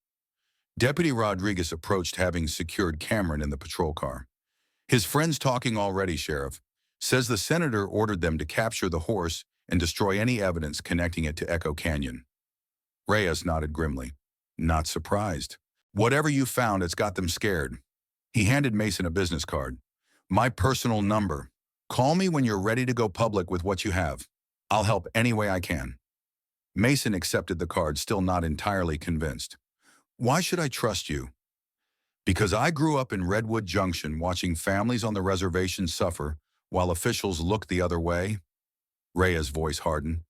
Deputy Rodriguez approached, having secured Cameron in the patrol car. His friend's talking already, Sheriff. Says the senator ordered them to capture the horse and destroy any evidence connecting it to Echo Canyon. Reyes nodded grimly. Not surprised. Whatever you found, it's got them scared. He handed Mason a business card. My personal number. Call me when you're ready to go public with what you have. I'll help any way I can. Mason accepted the card, still not entirely convinced. Why should I trust you? Because I grew up in Redwood Junction watching families on the reservation suffer while officials looked the other way. Rhea's voice hardened.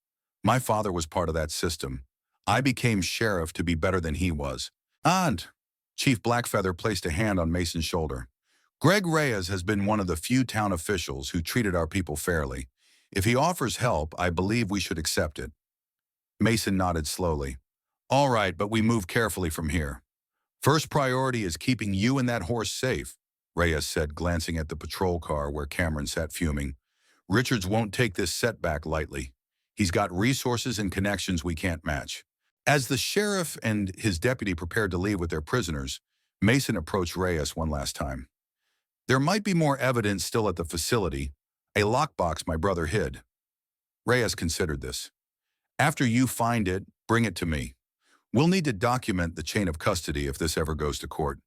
My father was part of that system. I became sheriff to be better than he was. Aunt! Chief Blackfeather placed a hand on Mason's shoulder. Greg Reyes has been one of the few town officials who treated our people fairly. If he offers help, I believe we should accept it. Mason nodded slowly. All right, but we move carefully from here. First priority is keeping you and that horse safe, Reyes said, glancing at the patrol car where Cameron sat fuming. Richards won't take this setback lightly. He's got resources and connections we can't match. As the sheriff and his deputy prepared to leave with their prisoners, Mason approached Reyes one last time. There might be more evidence still at the facility, a lockbox my brother hid. Reyes considered this. After you find it, bring it to me. We'll need to document the chain of custody if this ever goes to court.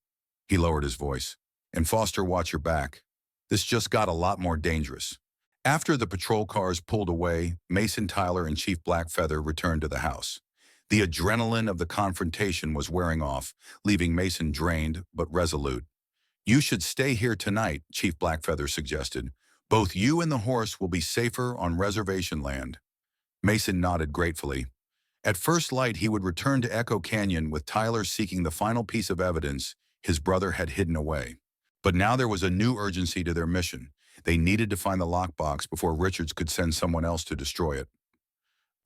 He lowered his voice. And Foster, watch your back. This just got a lot more dangerous. After the patrol cars pulled away, Mason, Tyler, and Chief Blackfeather returned to the house. The adrenaline of the confrontation was wearing off, leaving Mason drained but resolute. You should stay here tonight, Chief Blackfeather suggested. Both you and the horse will be safer on reservation land. Mason nodded gratefully. At first light, he would return to Echo Canyon with Tyler seeking the final piece of evidence his brother had hidden away. But now there was a new urgency to their mission. They needed to find the lockbox before Richards could send someone else to destroy it.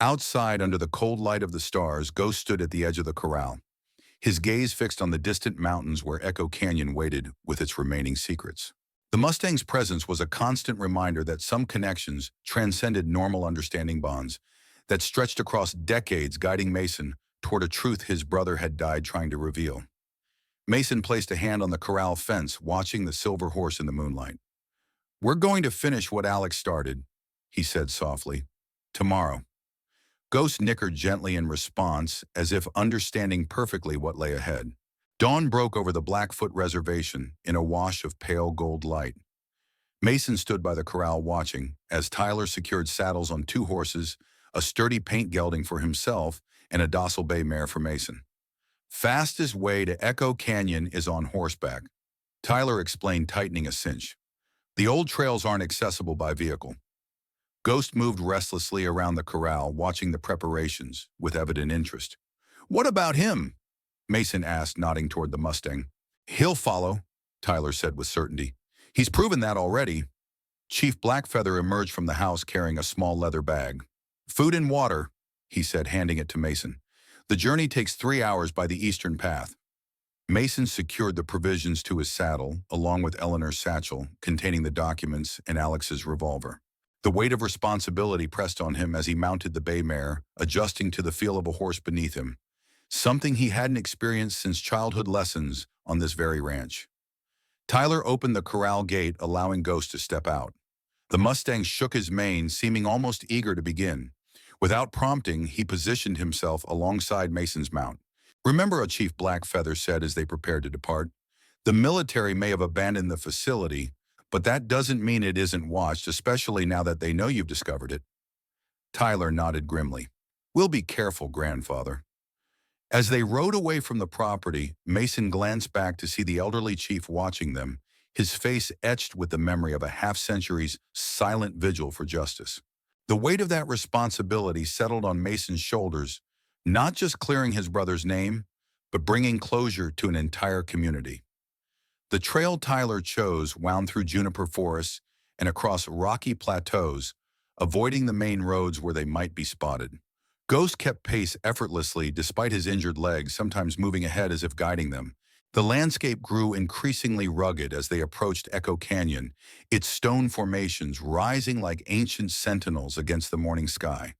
Outside, under the cold light of the stars, Ghost stood at the edge of the corral, his gaze fixed on the distant mountains where Echo Canyon waited with its remaining secrets. The Mustang's presence was a constant reminder that some connections transcended normal understanding bonds that stretched across decades, guiding Mason toward a truth his brother had died trying to reveal. Mason placed a hand on the corral fence, watching the silver horse in the moonlight. We're going to finish what Alex started, he said softly. Tomorrow. Ghost nickered gently in response, as if understanding perfectly what lay ahead. Dawn broke over the Blackfoot Reservation in a wash of pale gold light. Mason stood by the corral watching as Tyler secured saddles on two horses, a sturdy paint gelding for himself and a docile bay mare for Mason. Fastest way to Echo Canyon is on horseback, Tyler explained, tightening a cinch. The old trails aren't accessible by vehicle. Ghost moved restlessly around the corral, watching the preparations with evident interest. What about him? Mason asked, nodding toward the Mustang. He'll follow, Tyler said with certainty. He's proven that already. Chief Blackfeather emerged from the house carrying a small leather bag. Food and water, he said, handing it to Mason. The journey takes 3 hours by the eastern path. Mason secured the provisions to his saddle, along with Eleanor's satchel, containing the documents and Alex's revolver. The weight of responsibility pressed on him as he mounted the bay mare, adjusting to the feel of a horse beneath him, something he hadn't experienced since childhood lessons on this very ranch. Tyler opened the corral gate, allowing Ghost to step out. The Mustang shook his mane, seeming almost eager to begin. Without prompting, he positioned himself alongside Mason's mount. Remember, Chief Blackfeather said as they prepared to depart, the military may have abandoned the facility, but that doesn't mean it isn't watched, especially now that they know you've discovered it. Tyler nodded grimly. We'll be careful, grandfather. As they rode away from the property, Mason glanced back to see the elderly chief watching them, his face etched with the memory of a half-century's silent vigil for justice. The weight of that responsibility settled on Mason's shoulders, not just clearing his brother's name, but bringing closure to an entire community. The trail Tyler chose wound through juniper forests and across rocky plateaus, avoiding the main roads where they might be spotted. Ghost kept pace effortlessly despite his injured legs, sometimes moving ahead as if guiding them, The landscape grew increasingly rugged as they approached Echo Canyon, its stone formations rising like ancient sentinels against the morning sky.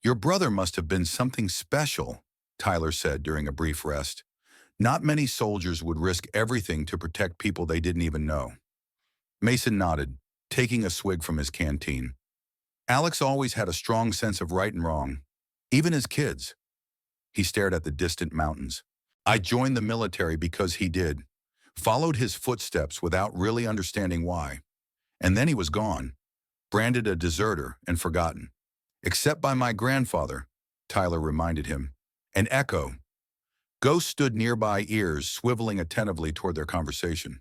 "Your brother must have been something special," Tyler said during a brief rest. "Not many soldiers would risk everything to protect people they didn't even know." Mason nodded, taking a swig from his canteen. "Alex always had a strong sense of right and wrong, even as kids." He stared at the distant mountains. "I joined the military because he did. Followed his footsteps without really understanding why. And then he was gone, branded a deserter and forgotten. Except by my grandfather," Tyler reminded him. "And Echo." Ghost stood nearby, ears swiveling attentively toward their conversation.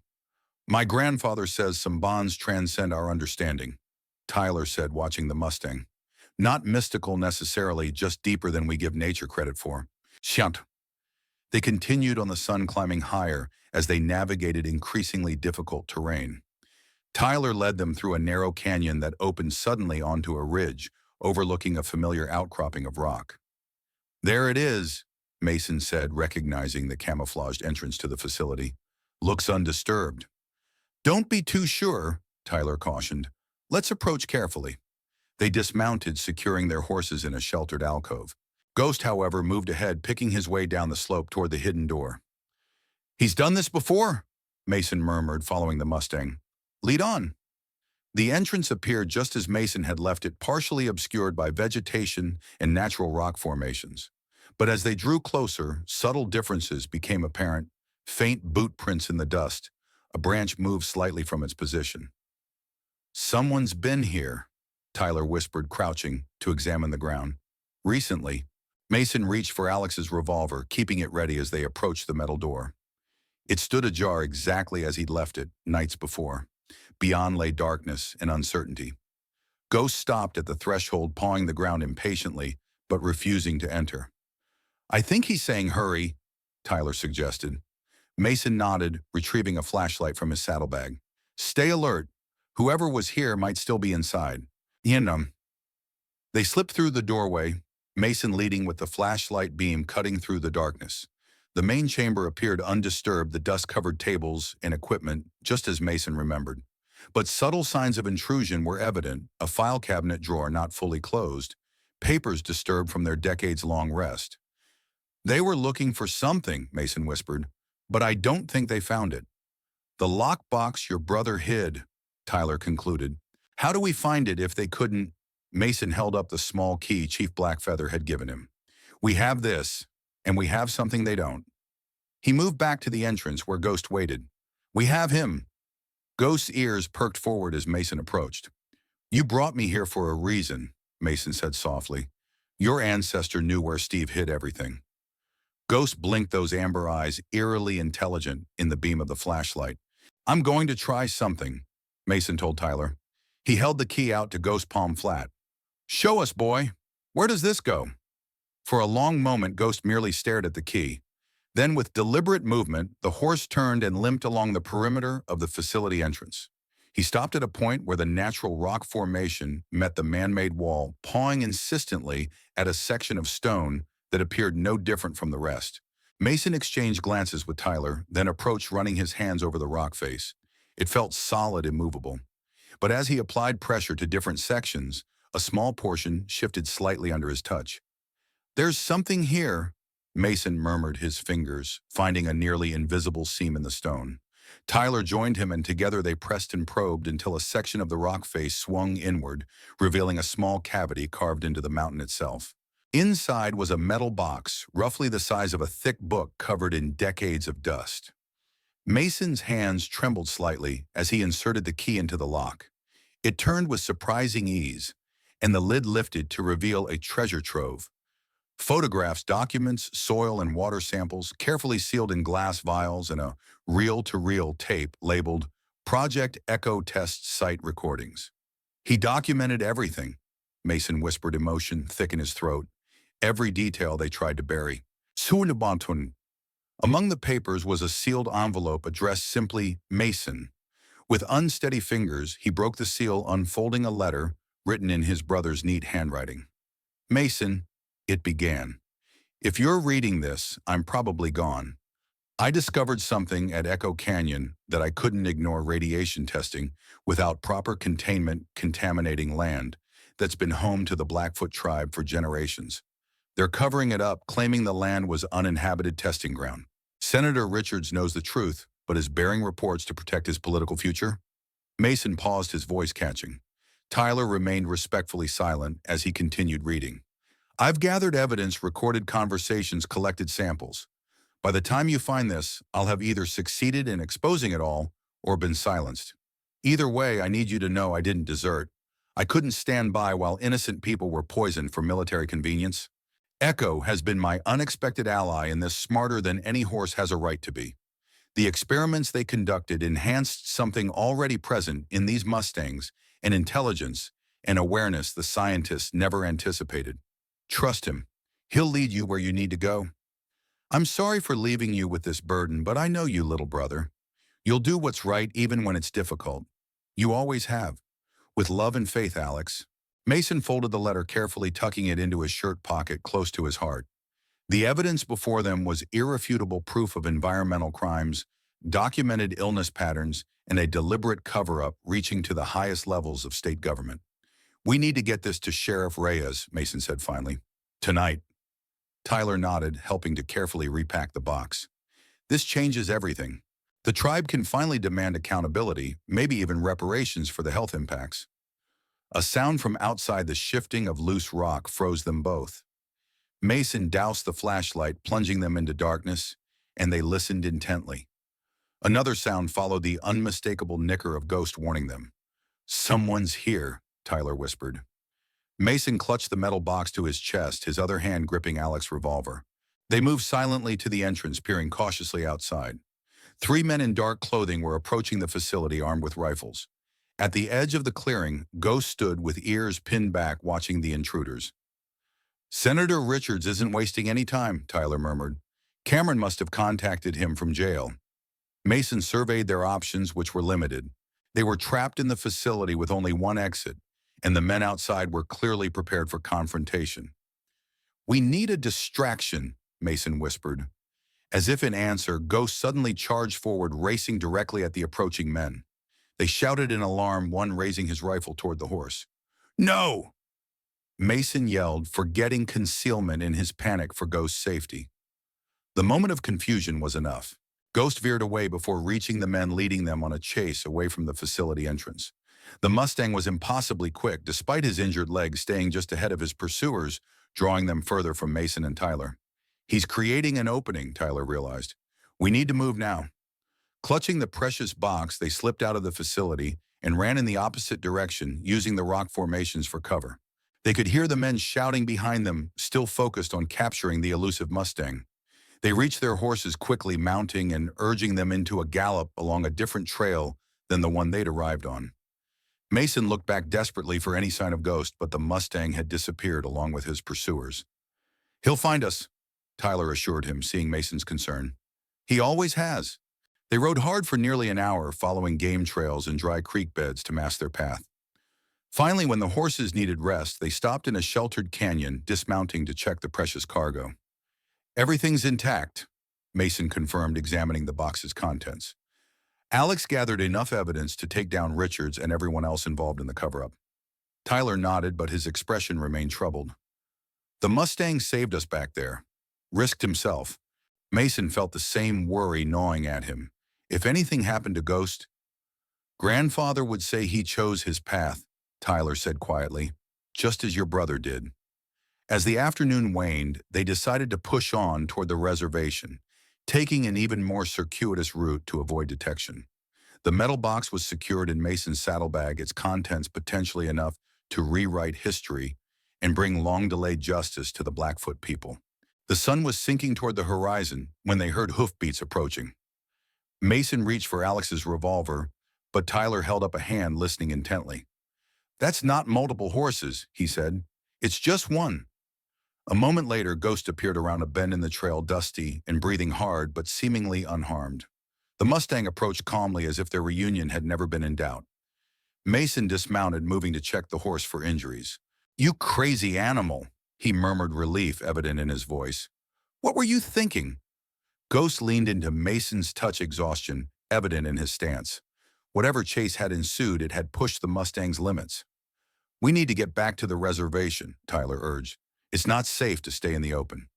"My grandfather says some bonds transcend our understanding," Tyler said, watching the Mustang. "Not mystical necessarily, just deeper than we give nature credit for." Shant. They continued on, the sun climbing higher as they navigated increasingly difficult terrain. Tyler led them through a narrow canyon that opened suddenly onto a ridge, overlooking a familiar outcropping of rock. "There it is," Mason said, recognizing the camouflaged entrance to the facility. "Looks undisturbed." "Don't be too sure," Tyler cautioned. "Let's approach carefully." They dismounted, securing their horses in a sheltered alcove. Ghost, however, moved ahead, picking his way down the slope toward the hidden door. "He's done this before," Mason murmured, following the Mustang. "Lead on." The entrance appeared just as Mason had left it, partially obscured by vegetation and natural rock formations. But as they drew closer, subtle differences became apparent. Faint boot prints in the dust. A branch moved slightly from its position. "Someone's been here," Tyler whispered, crouching to examine the ground. "Recently." Mason reached for Alex's revolver, keeping it ready as they approached the metal door. It stood ajar exactly as he'd left it nights before. Beyond lay darkness and uncertainty. Ghost stopped at the threshold, pawing the ground impatiently, but refusing to enter. "I think he's saying hurry," Tyler suggested. Mason nodded, retrieving a flashlight from his saddlebag. "Stay alert. Whoever was here might still be inside." "Yenum." They slipped through the doorway, Mason leading with the flashlight beam cutting through the darkness. The main chamber appeared undisturbed, the dust-covered tables and equipment, just as Mason remembered. But subtle signs of intrusion were evident: a file cabinet drawer not fully closed, papers disturbed from their decades-long rest. "They were looking for something," Mason whispered, "but I don't think they found it." "The lockbox your brother hid," Tyler concluded. "How do we find it if they couldn't?" Mason held up the small key Chief Blackfeather had given him. "We have this, and we have something they don't." He moved back to the entrance where Ghost waited. "We have him." Ghost's ears perked forward as Mason approached. "You brought me here for a reason," Mason said softly. "Your ancestor knew where Steve hid everything." Ghost blinked those amber eyes, eerily intelligent in the beam of the flashlight. "I'm going to try something," Mason told Tyler. He held the key out to Ghost, palm flat. "Show us, boy. Where does this go?" For a long moment, Ghost merely stared at the key. Then, with deliberate movement, the horse turned and limped along the perimeter of the facility entrance. He stopped at a point where the natural rock formation met the man-made wall, pawing insistently at a section of stone that appeared no different from the rest. Mason exchanged glances with Tyler, then approached, running his hands over the rock face. It felt solid, immovable. But as he applied pressure to different sections, a small portion shifted slightly under his touch. "There's something here," Mason murmured, his fingers finding a nearly invisible seam in the stone. Tyler joined him, and together they pressed and probed until a section of the rock face swung inward, revealing a small cavity carved into the mountain itself. Inside was a metal box, roughly the size of a thick book covered in decades of dust. Mason's hands trembled slightly as he inserted the key into the lock. It turned with surprising ease, and the lid lifted to reveal a treasure trove. Photographs, documents, soil and water samples, carefully sealed in glass vials, and a reel-to-reel tape labeled Project Echo Test Site Recordings. "He documented everything," Mason whispered, emotion thick in his throat. "Every detail they tried to bury." Suunabantun. Among the papers was a sealed envelope addressed simply Mason. With unsteady fingers, he broke the seal, unfolding a letter written in his brother's neat handwriting. "Mason," it began, "if you're reading this, I'm probably gone. I discovered something at Echo Canyon that I couldn't ignore: radiation testing without proper containment contaminating land that's been home to the Blackfoot tribe for generations. They're covering it up, claiming the land was uninhabited testing ground. Senator Richards knows the truth, but is bearing reports to protect his political future. Mason paused, his voice catching. Tyler remained respectfully silent as he continued reading. I've gathered evidence, recorded conversations, collected samples. By the time you find this, I'll have either succeeded in exposing it all or been silenced. Either way, I need you to know I didn't desert. I couldn't stand by while innocent people were poisoned for military convenience. Echo has been my unexpected ally in this, smarter than any horse has a right to be. The experiments they conducted enhanced something already present in these Mustangs: an intelligence and awareness the scientists never anticipated. Trust him. He'll lead you where you need to go. I'm sorry for leaving you with this burden, but I know you, little brother. You'll do what's right even when it's difficult. You always have. With love and faith, Alex. Mason folded the letter carefully, tucking it into his shirt pocket close to his heart. The evidence before them was irrefutable proof of environmental crimes, documented illness patterns, and a deliberate cover-up reaching to the highest levels of state government. We need to get this to Sheriff Reyes, Mason said finally. Tonight. Tyler nodded, helping to carefully repack the box. This changes everything. The tribe can finally demand accountability, maybe even reparations for the health impacts. A sound from outside, the shifting of loose rock, froze them both. Mason doused the flashlight, plunging them into darkness, and they listened intently. Another sound followed, the unmistakable nicker of Ghost warning them. Someone's here, Tyler whispered. Mason clutched the metal box to his chest, his other hand gripping Alex's revolver. They moved silently to the entrance, peering cautiously outside. 3 men in dark clothing were approaching the facility, armed with rifles. At the edge of the clearing, Ghost stood with ears pinned back, watching the intruders. Senator Richards isn't wasting any time, Tyler murmured. Cameron must have contacted him from jail. Mason surveyed their options, which were limited. They were trapped in the facility with only one exit, and the men outside were clearly prepared for confrontation. We need a distraction, Mason whispered. As if in answer, Ghost suddenly charged forward, racing directly at the approaching men. They shouted in alarm, one raising his rifle toward the horse. No! Mason yelled, forgetting concealment in his panic for Ghost's safety. The moment of confusion was enough. Ghost veered away before reaching the men, leading them on a chase away from the facility entrance. The Mustang was impossibly quick, despite his injured legs staying just ahead of his pursuers, drawing them further from Mason and Tyler. He's creating an opening, Tyler realized. We need to move now. Clutching the precious box, they slipped out of the facility and ran in the opposite direction, using the rock formations for cover. They could hear the men shouting behind them, still focused on capturing the elusive Mustang. They reached their horses quickly, mounting and urging them into a gallop along a different trail than the one they'd arrived on. Mason looked back desperately for any sign of Ghost, but the Mustang had disappeared along with his pursuers. He'll find us, Tyler assured him, seeing Mason's concern. He always has. They rode hard for nearly an hour, following game trails and dry creek beds to mask their path. Finally, when the horses needed rest, they stopped in a sheltered canyon, dismounting to check the precious cargo. Everything's intact, Mason confirmed, examining the box's contents. Alex gathered enough evidence to take down Richards and everyone else involved in the cover-up. Tyler nodded, but his expression remained troubled. The Mustang saved us back there. Risked himself. Mason felt the same worry gnawing at him. If anything happened to Ghost, Grandfather would say he chose his path, Tyler said quietly, just as your brother did. As the afternoon waned, they decided to push on toward the reservation, taking an even more circuitous route to avoid detection. The metal box was secured in Mason's saddlebag, its contents potentially enough to rewrite history and bring long-delayed justice to the Blackfoot people. The sun was sinking toward the horizon when they heard hoofbeats approaching. Mason reached for Alex's revolver, but Tyler held up a hand, listening intently. That's not multiple horses, he said. It's just one. A moment later, Ghost appeared around a bend in the trail, dusty and breathing hard, but seemingly unharmed. The Mustang approached calmly, as if their reunion had never been in doubt. Mason dismounted, moving to check the horse for injuries. You crazy animal, he murmured, relief evident in his voice. What were you thinking? Ghost leaned into Mason's touch, exhaustion evident in his stance. Whatever chase had ensued, it had pushed the Mustang's limits. "We need to get back to the reservation," Tyler urged. "It's not safe to stay in the open."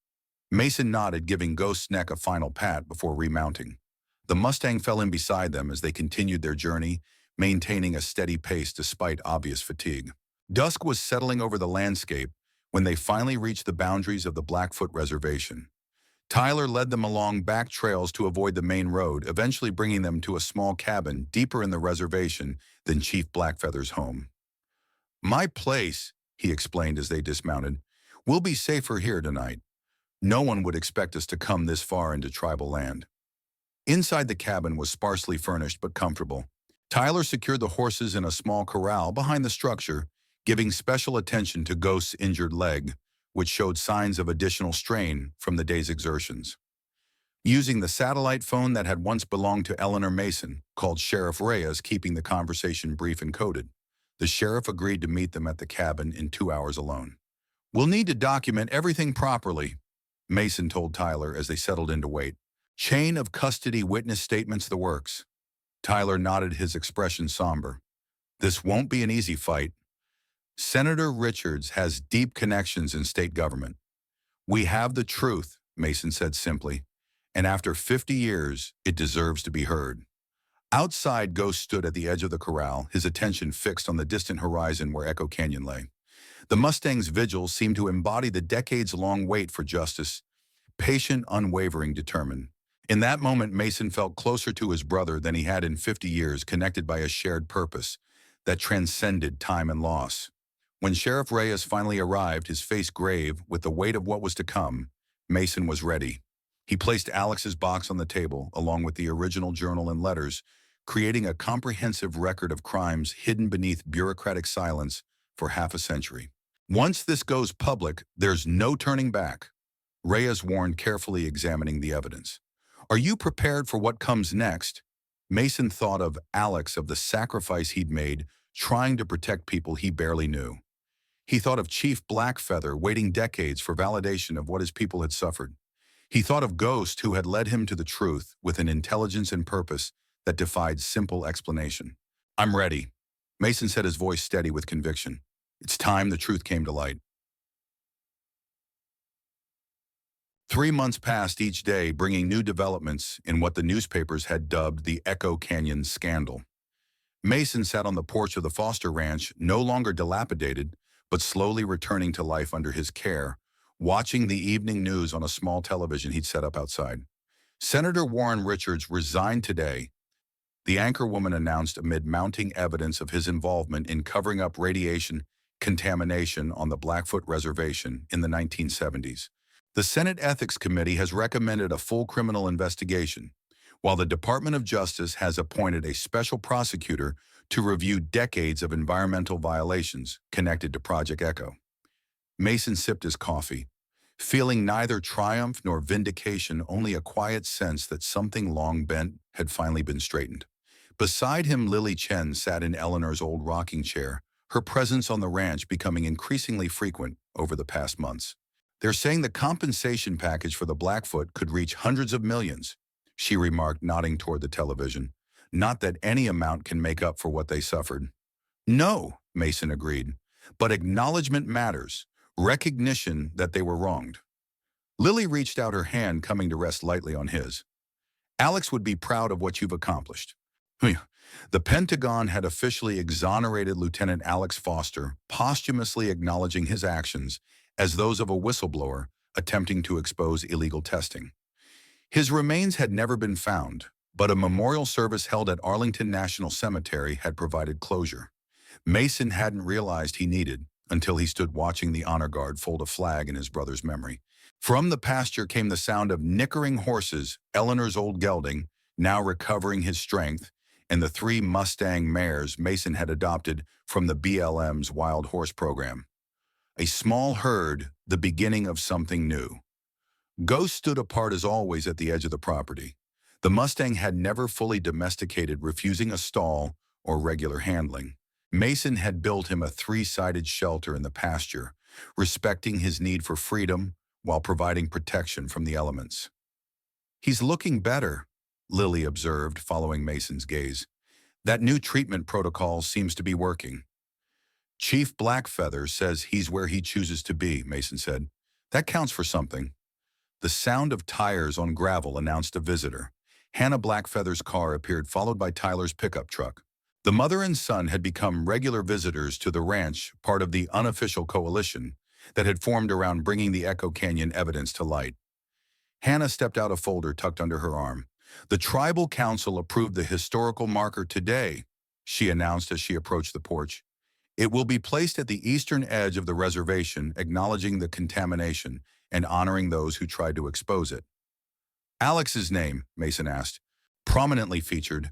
Mason nodded, giving Ghost's neck a final pat before remounting. The Mustang fell in beside them as they continued their journey, maintaining a steady pace despite obvious fatigue. Dusk was settling over the landscape when they finally reached the boundaries of the Blackfoot Reservation. Tyler led them along back trails to avoid the main road, eventually bringing them to a small cabin deeper in the reservation than Chief Blackfeather's home. "My place," he explained as they dismounted, "will be safer here tonight. No one would expect us to come this far into tribal land." Inside the cabin was sparsely furnished but comfortable. Tyler secured the horses in a small corral behind the structure, giving special attention to Ghost's injured leg, which showed signs of additional strain from the day's exertions. Using the satellite phone that had once belonged to Eleanor Mason, called Sheriff Reyes, keeping the conversation brief and coded. The sheriff agreed to meet them at the cabin in 2 hours alone. "We'll need to document everything properly," Mason told Tyler as they settled in to wait. "Chain of custody witness statements, the works." Tyler nodded, his expression somber. "This won't be an easy fight. Senator Richards has deep connections in state government." "We have the truth," Mason said simply, "and after 50 years, it deserves to be heard." Outside, Ghost stood at the edge of the corral, his attention fixed on the distant horizon where Echo Canyon lay. The Mustang's vigil seemed to embody the decades-long wait for justice, patient, unwavering, determined. In that moment, Mason felt closer to his brother than he had in 50 years, connected by a shared purpose that transcended time and loss. When Sheriff Reyes finally arrived, his face grave with the weight of what was to come, Mason was ready. He placed Alex's box on the table, along with the original journal and letters, creating a comprehensive record of crimes hidden beneath bureaucratic silence for half a century. "Once this goes public, there's no turning back," Reyes warned, carefully examining the evidence. "Are you prepared for what comes next?" Mason thought of Alex, of the sacrifice he'd made, trying to protect people he barely knew. He thought of Chief Blackfeather, waiting decades for validation of what his people had suffered. He thought of Ghost, who had led him to the truth with an intelligence and purpose that defied simple explanation. "I'm ready," Mason said, his voice steady with conviction. "It's time the truth came to light." 3 months passed, each day bringing new developments in what the newspapers had dubbed the Echo Canyon scandal. Mason sat on the porch of the Foster Ranch, no longer dilapidated, but slowly returning to life under his care, watching the evening news on a small television he'd set up outside. Senator Warren Richards resigned today, the anchorwoman announced amid mounting evidence of his involvement in covering up radiation contamination on the Blackfoot Reservation in the 1970s. The Senate Ethics Committee has recommended a full criminal investigation, while the Department of Justice has appointed a special prosecutor to review decades of environmental violations connected to Project Echo. Mason sipped his coffee, feeling neither triumph nor vindication, only a quiet sense that something long bent had finally been straightened. Beside him, Lily Chen sat in Eleanor's old rocking chair, her presence on the ranch becoming increasingly frequent over the past months. "They're saying the compensation package for the Blackfoot could reach hundreds of millions," she remarked, nodding toward the television. "Not that any amount can make up for what they suffered." "No," Mason agreed, "but acknowledgement matters, recognition that they were wronged." Lily reached out her hand, coming to rest lightly on his. "Alex would be proud of what you've accomplished." The Pentagon had officially exonerated Lieutenant Alex Foster, posthumously acknowledging his actions as those of a whistleblower attempting to expose illegal testing. His remains had never been found, but a memorial service held at Arlington National Cemetery had provided closure. Mason hadn't realized he needed until he stood watching the honor guard fold a flag in his brother's memory. From the pasture came the sound of nickering horses, Eleanor's old gelding, now recovering his strength, and the 3 Mustang mares Mason had adopted from the BLM's wild horse program. A small herd, the beginning of something new. Ghost stood apart as always at the edge of the property. The Mustang had never fully domesticated, refusing a stall or regular handling. Mason had built him a 3-sided shelter in the pasture, respecting his need for freedom while providing protection from the elements. He's looking better, Lily observed, following Mason's gaze. That new treatment protocol seems to be working. Chief Blackfeather says he's where he chooses to be, Mason said. That counts for something. The sound of tires on gravel announced a visitor. Hannah Blackfeather's car appeared, followed by Tyler's pickup truck. The mother and son had become regular visitors to the ranch, part of the unofficial coalition that had formed around bringing the Echo Canyon evidence to light. Hannah stepped out a folder tucked under her arm. The tribal council approved the historical marker today, she announced as she approached the porch. It will be placed at the eastern edge of the reservation, acknowledging the contamination and honoring those who tried to expose it. Alex's name, Mason asked. Prominently featured.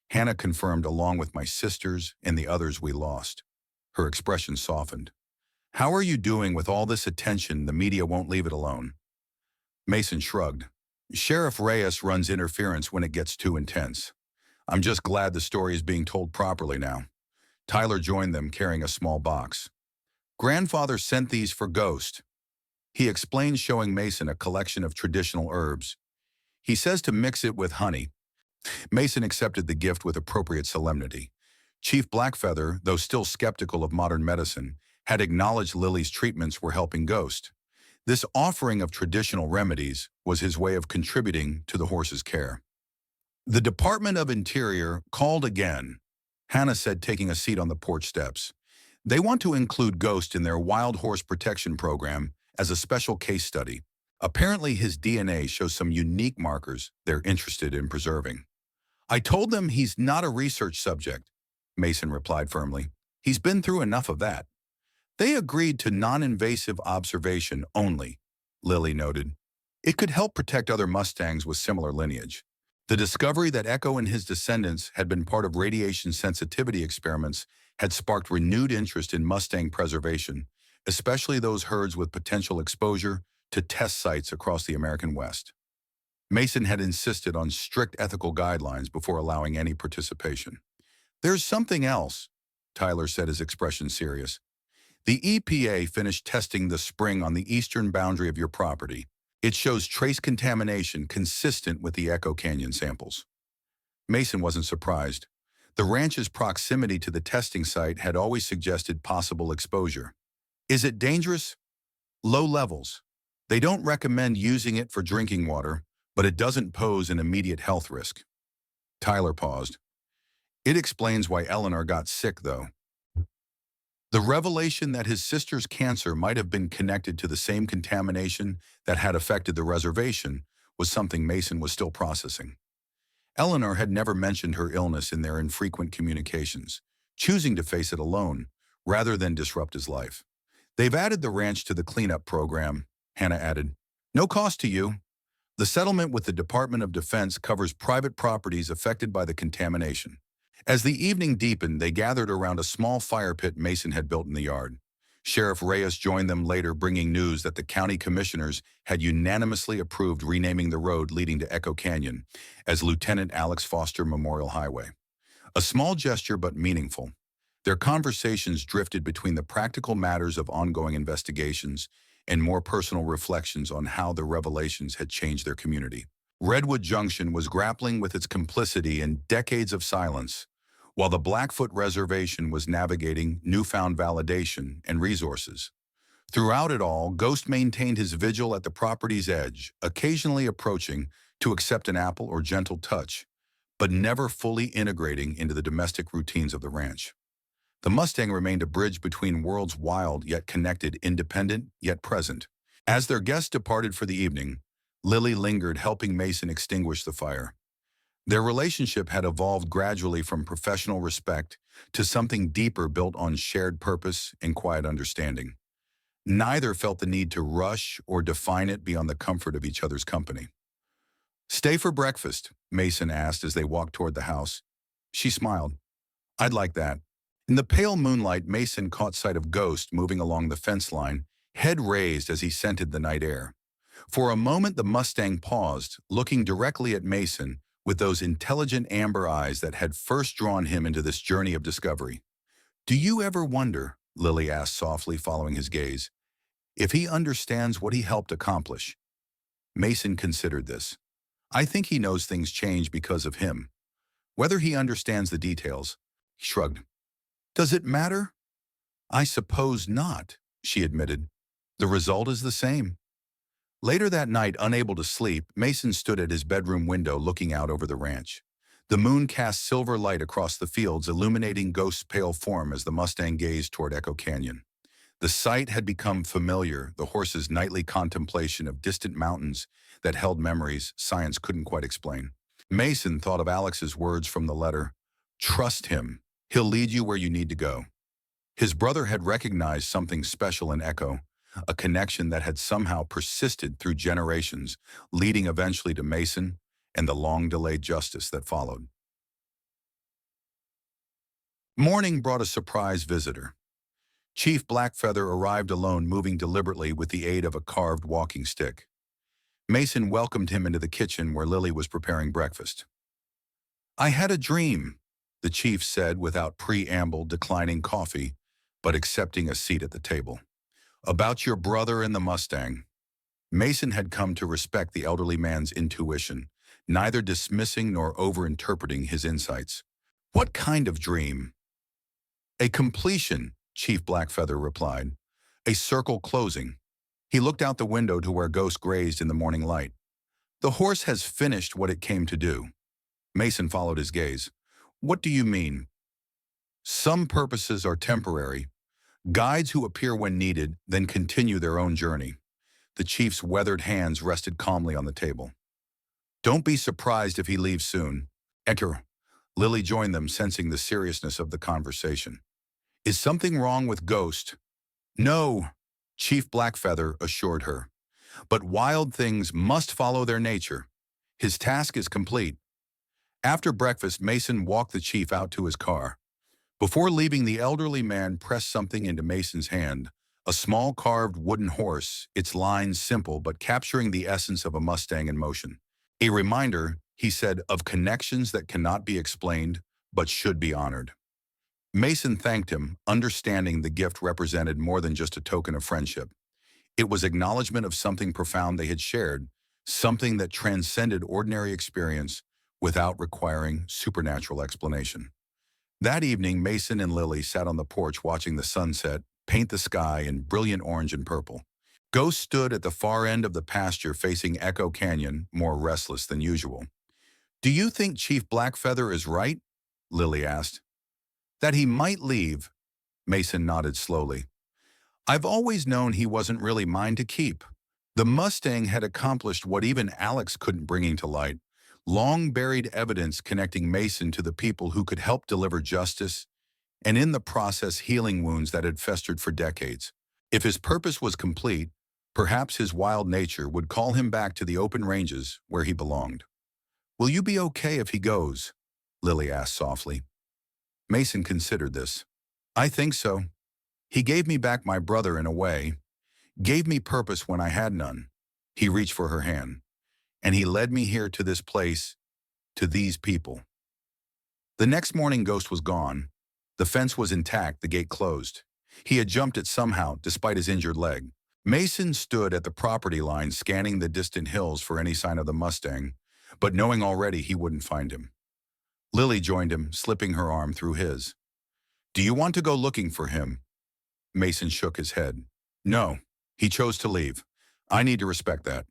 Hannah confirmed, along with my sisters and the others we lost. Her expression softened. How are you doing with all this attention? The media won't leave it alone. Mason shrugged. Sheriff Reyes runs interference when it gets too intense. I'm just glad the story is being told properly now. Tyler joined them, carrying a small box. Grandfather sent these for Ghost. He explained, showing Mason a collection of traditional herbs. He says to mix it with honey. Mason accepted the gift with appropriate solemnity. Chief Blackfeather, though still skeptical of modern medicine, had acknowledged Lily's treatments were helping Ghost. This offering of traditional remedies was his way of contributing to the horse's care. The Department of Interior called again, Hannah said, taking a seat on the porch steps. They want to include Ghost in their wild horse protection program as a special case study. Apparently his DNA shows some unique markers they're interested in preserving. I told them he's not a research subject, Mason replied firmly. He's been through enough of that. They agreed to non-invasive observation only, Lily noted. It could help protect other Mustangs with similar lineage. The discovery that Echo and his descendants had been part of radiation sensitivity experiments had sparked renewed interest in Mustang preservation, especially those herds with potential exposure to test sites across the American West. Mason had insisted on strict ethical guidelines before allowing any participation. There's something else, Tyler said, his expression serious. The EPA finished testing the spring on the eastern boundary of your property. It shows trace contamination consistent with the Echo Canyon samples. Mason wasn't surprised. The ranch's proximity to the testing site had always suggested possible exposure. Is it dangerous? Low levels. They don't recommend using it for drinking water, but it doesn't pose an immediate health risk. Tyler paused. It explains why Eleanor got sick, though. The revelation that his sister's cancer might have been connected to the same contamination that had affected the reservation was something Mason was still processing. Eleanor had never mentioned her illness in their infrequent communications, choosing to face it alone rather than disrupt his life. They've added the ranch to the cleanup program, Hannah added. No cost to you. The settlement with the Department of Defense covers private properties affected by the contamination. As the evening deepened, they gathered around a small fire pit Mason had built in the yard. Sheriff Reyes joined them later, bringing news that the county commissioners had unanimously approved renaming the road leading to Echo Canyon as Lieutenant Alex Foster Memorial Highway. A small gesture but meaningful. Their conversations drifted between the practical matters of ongoing investigations and more personal reflections on how the revelations had changed their community. Redwood Junction was grappling with its complicity in decades of silence, while the Blackfoot Reservation was navigating newfound validation and resources. Throughout it all, Ghost maintained his vigil at the property's edge, occasionally approaching to accept an apple or gentle touch, but never fully integrating into the domestic routines of the ranch. The Mustang remained a bridge between worlds, wild yet connected, independent yet present. As their guests departed for the evening, Lily lingered, helping Mason extinguish the fire. Their relationship had evolved gradually from professional respect to something deeper, built on shared purpose and quiet understanding. Neither felt the need to rush or define it beyond the comfort of each other's company. Stay for breakfast, Mason asked as they walked toward the house. She smiled. I'd like that. In the pale moonlight, Mason caught sight of Ghost moving along the fence line, head raised as he scented the night air. For a moment, the Mustang paused, looking directly at Mason with those intelligent amber eyes that had first drawn him into this journey of discovery. Do you ever wonder, Lily asked softly, following his gaze, if he understands what he helped accomplish? Mason considered this. I think he knows things change because of him. Whether he understands the details, he shrugged. Does it matter? I suppose not, she admitted. The result is the same. Later that night, unable to sleep, Mason stood at his bedroom window looking out over the ranch. The moon cast silver light across the fields, illuminating Ghost's pale form as the Mustang gazed toward Echo Canyon. The sight had become familiar, the horse's nightly contemplation of distant mountains that held memories science couldn't quite explain. Mason thought of Alex's words from the letter, "Trust him. He'll lead you where you need to go." His brother had recognized something special in Echo, a connection that had somehow persisted through generations, leading eventually to Mason and the long-delayed justice that followed. Morning brought a surprise visitor. Chief Blackfeather arrived alone, moving deliberately with the aid of a carved walking stick. Mason welcomed him into the kitchen where Lily was preparing breakfast. I had a dream, the chief said without preamble, declining coffee, but accepting a seat at the table. About your brother and the Mustang. Mason had come to respect the elderly man's intuition, neither dismissing nor overinterpreting his insights. What kind of dream? A completion, Chief Blackfeather replied. A circle closing. He looked out the window to where Ghost grazed in the morning light. The horse has finished what it came to do. Mason followed his gaze. What do you mean? Some purposes are temporary. Guides who appear when needed, then continue their own journey. The chief's weathered hands rested calmly on the table. Don't be surprised if he leaves soon. Enter. Lily joined them, sensing the seriousness of the conversation. Is something wrong with Ghost? No, Chief Blackfeather assured her. But wild things must follow their nature. His task is complete. After breakfast, Mason walked the chief out to his car. Before leaving, the elderly man pressed something into Mason's hand, a small carved wooden horse, its lines simple but capturing the essence of a Mustang in motion. A reminder, he said, of connections that cannot be explained but should be honored. Mason thanked him, understanding the gift represented more than just a token of friendship. It was acknowledgement of something profound they had shared, something that transcended ordinary experience without requiring supernatural explanation. That evening, Mason and Lily sat on the porch watching the sunset paint the sky in brilliant orange and purple. Ghost stood at the far end of the pasture facing Echo Canyon, more restless than usual. Do you think Chief Blackfeather is right? Lily asked. That he might leave, Mason nodded slowly. I've always known he wasn't really mine to keep. The Mustang had accomplished what even Alex couldn't, bringing to light long-buried evidence connecting Mason to the people who could help deliver justice, and in the process healing wounds that had festered for decades. If his purpose was complete, perhaps his wild nature would call him back to the open ranges where he belonged. Will you be okay if he goes? Lily asked softly. Mason considered this. I think so. He gave me back my brother in a way, gave me purpose when I had none. He reached for her hand. And he led me here to this place, to these people. The next morning, Ghost was gone. The fence was intact, the gate closed. He had jumped it somehow, despite his injured leg. Mason stood at the property line, scanning the distant hills for any sign of the Mustang, but knowing already he wouldn't find him. Lily joined him, slipping her arm through his. Do you want to go looking for him? Mason shook his head. No, he chose to leave. I need to respect that.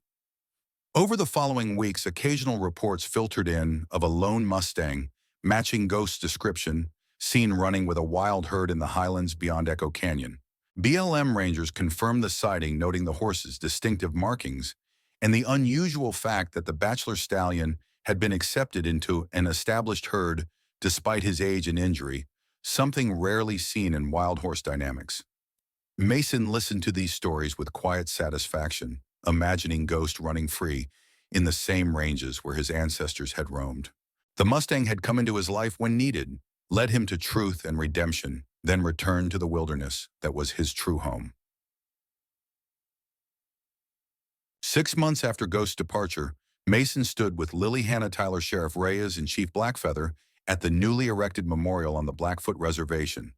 Over the following weeks, occasional reports filtered in of a lone Mustang, matching Ghost's description, seen running with a wild herd in the highlands beyond Echo Canyon. BLM rangers confirmed the sighting, noting the horse's distinctive markings and the unusual fact that the bachelor stallion had been accepted into an established herd despite his age and injury, something rarely seen in wild horse dynamics. Mason listened to these stories with quiet satisfaction, imagining Ghost running free in the same ranges where his ancestors had roamed. The Mustang had come into his life when needed, led him to truth and redemption, then returned to the wilderness that was his true home. 6 months after Ghost's departure, Mason stood with Lily Hannah Tyler, Sheriff Reyes, and Chief Blackfeather at the newly erected memorial on the Blackfoot Reservation.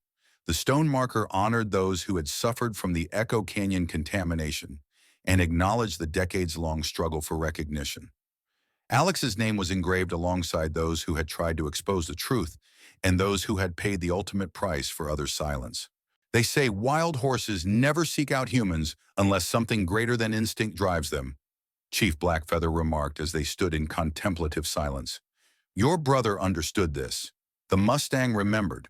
The stone marker honored those who had suffered from the Echo Canyon contamination and acknowledged the decades-long struggle for recognition. Alex's name was engraved alongside those who had tried to expose the truth and those who had paid the ultimate price for others' silence. They say wild horses never seek out humans unless something greater than instinct drives them, Chief Blackfeather remarked as they stood in contemplative silence. Your brother understood this. The Mustang remembered.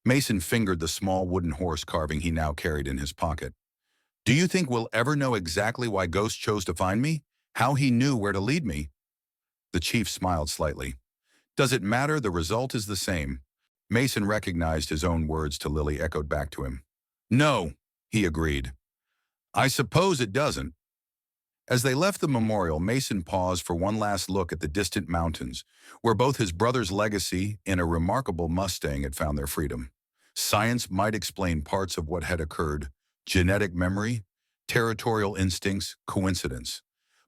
Mason fingered the small wooden horse carving he now carried in his pocket. Do you think we'll ever know exactly why Ghost chose to find me? How he knew where to lead me? The chief smiled slightly. Does it matter? The result is the same. Mason recognized his own words till Lily echoed back to him. No, he agreed. I suppose it doesn't. As they left the memorial, Mason paused for one last look at the distant mountains, where both his brother's legacy and a remarkable Mustang had found their freedom. Science might explain parts of what had occurred, genetic memory, territorial instincts, coincidence.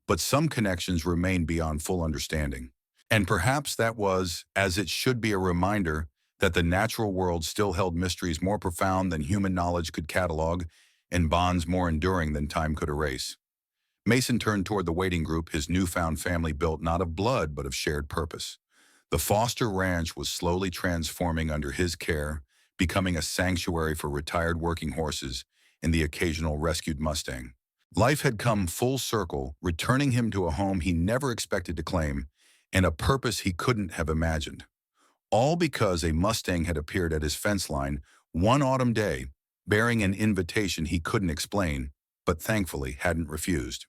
But some connections remain beyond full understanding. And perhaps that was, as it should be, a reminder that the natural world still held mysteries more profound than human knowledge could catalog and bonds more enduring than time could erase. Mason turned toward the waiting group, his newfound family built not of blood but of shared purpose. The Foster Ranch was slowly transforming under his care, becoming a sanctuary for retired working horses and the occasional rescued Mustang. Life had come full circle, returning him to a home he never expected to claim and a purpose he couldn't have imagined. All because a Mustang had appeared at his fence line one autumn day, bearing an invitation he couldn't explain, but thankfully hadn't refused.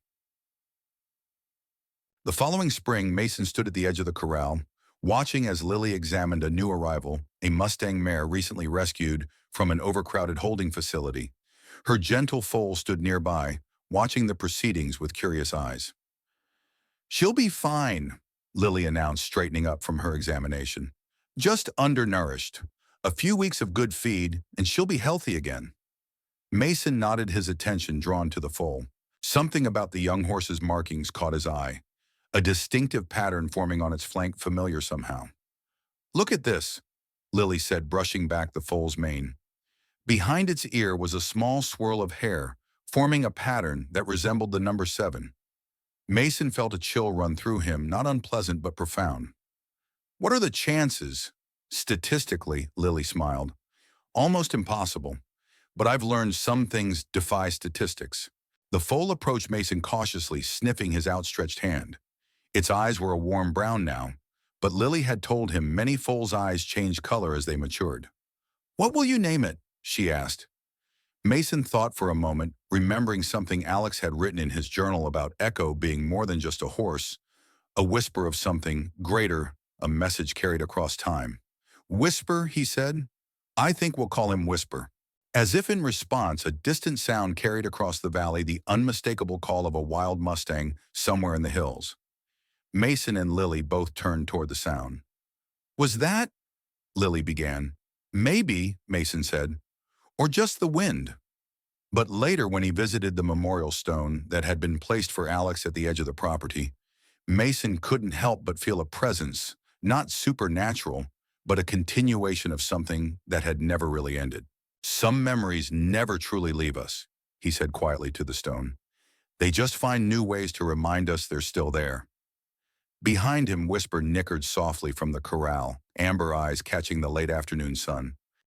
The following spring, Mason stood at the edge of the corral, watching as Lily examined a new arrival, a Mustang mare recently rescued from an overcrowded holding facility. Her gentle foal stood nearby, watching the proceedings with curious eyes. She'll be fine, Lily announced, straightening up from her examination. Just undernourished. A few weeks of good feed, and she'll be healthy again. Mason nodded, his attention drawn to the foal. Something about the young horse's markings caught his eye, a distinctive pattern forming on its flank, familiar somehow. Look at this, Lily said, brushing back the foal's mane. Behind its ear was a small swirl of hair, forming a pattern that resembled the number 7. Mason felt a chill run through him, not unpleasant but profound. What are the chances? Statistically, Lily smiled. Almost impossible, but I've learned some things defy statistics. The foal approached Mason cautiously, sniffing his outstretched hand. Its eyes were a warm brown now, but Lily had told him many foals' eyes change color as they matured. What will you name it? She asked. Mason thought for a moment, remembering something Alex had written in his journal about Echo being more than just a horse, a whisper of something greater, a message carried across time. Whisper, he said. I think we'll call him Whisper. As if in response, a distant sound carried across the valley, the unmistakable call of a wild Mustang somewhere in the hills. Mason and Lily both turned toward the sound. Was that? Lily began. Maybe, Mason said, or just the wind. But later, when he visited the memorial stone that had been placed for Alex at the edge of the property, Mason couldn't help but feel a presence, not supernatural, but a continuation of something that had never really ended. Some memories never truly leave us, he said quietly to the stone. They just find new ways to remind us they're still there. Behind him, Whisper nickered softly from the corral, amber eyes catching the late afternoon sun.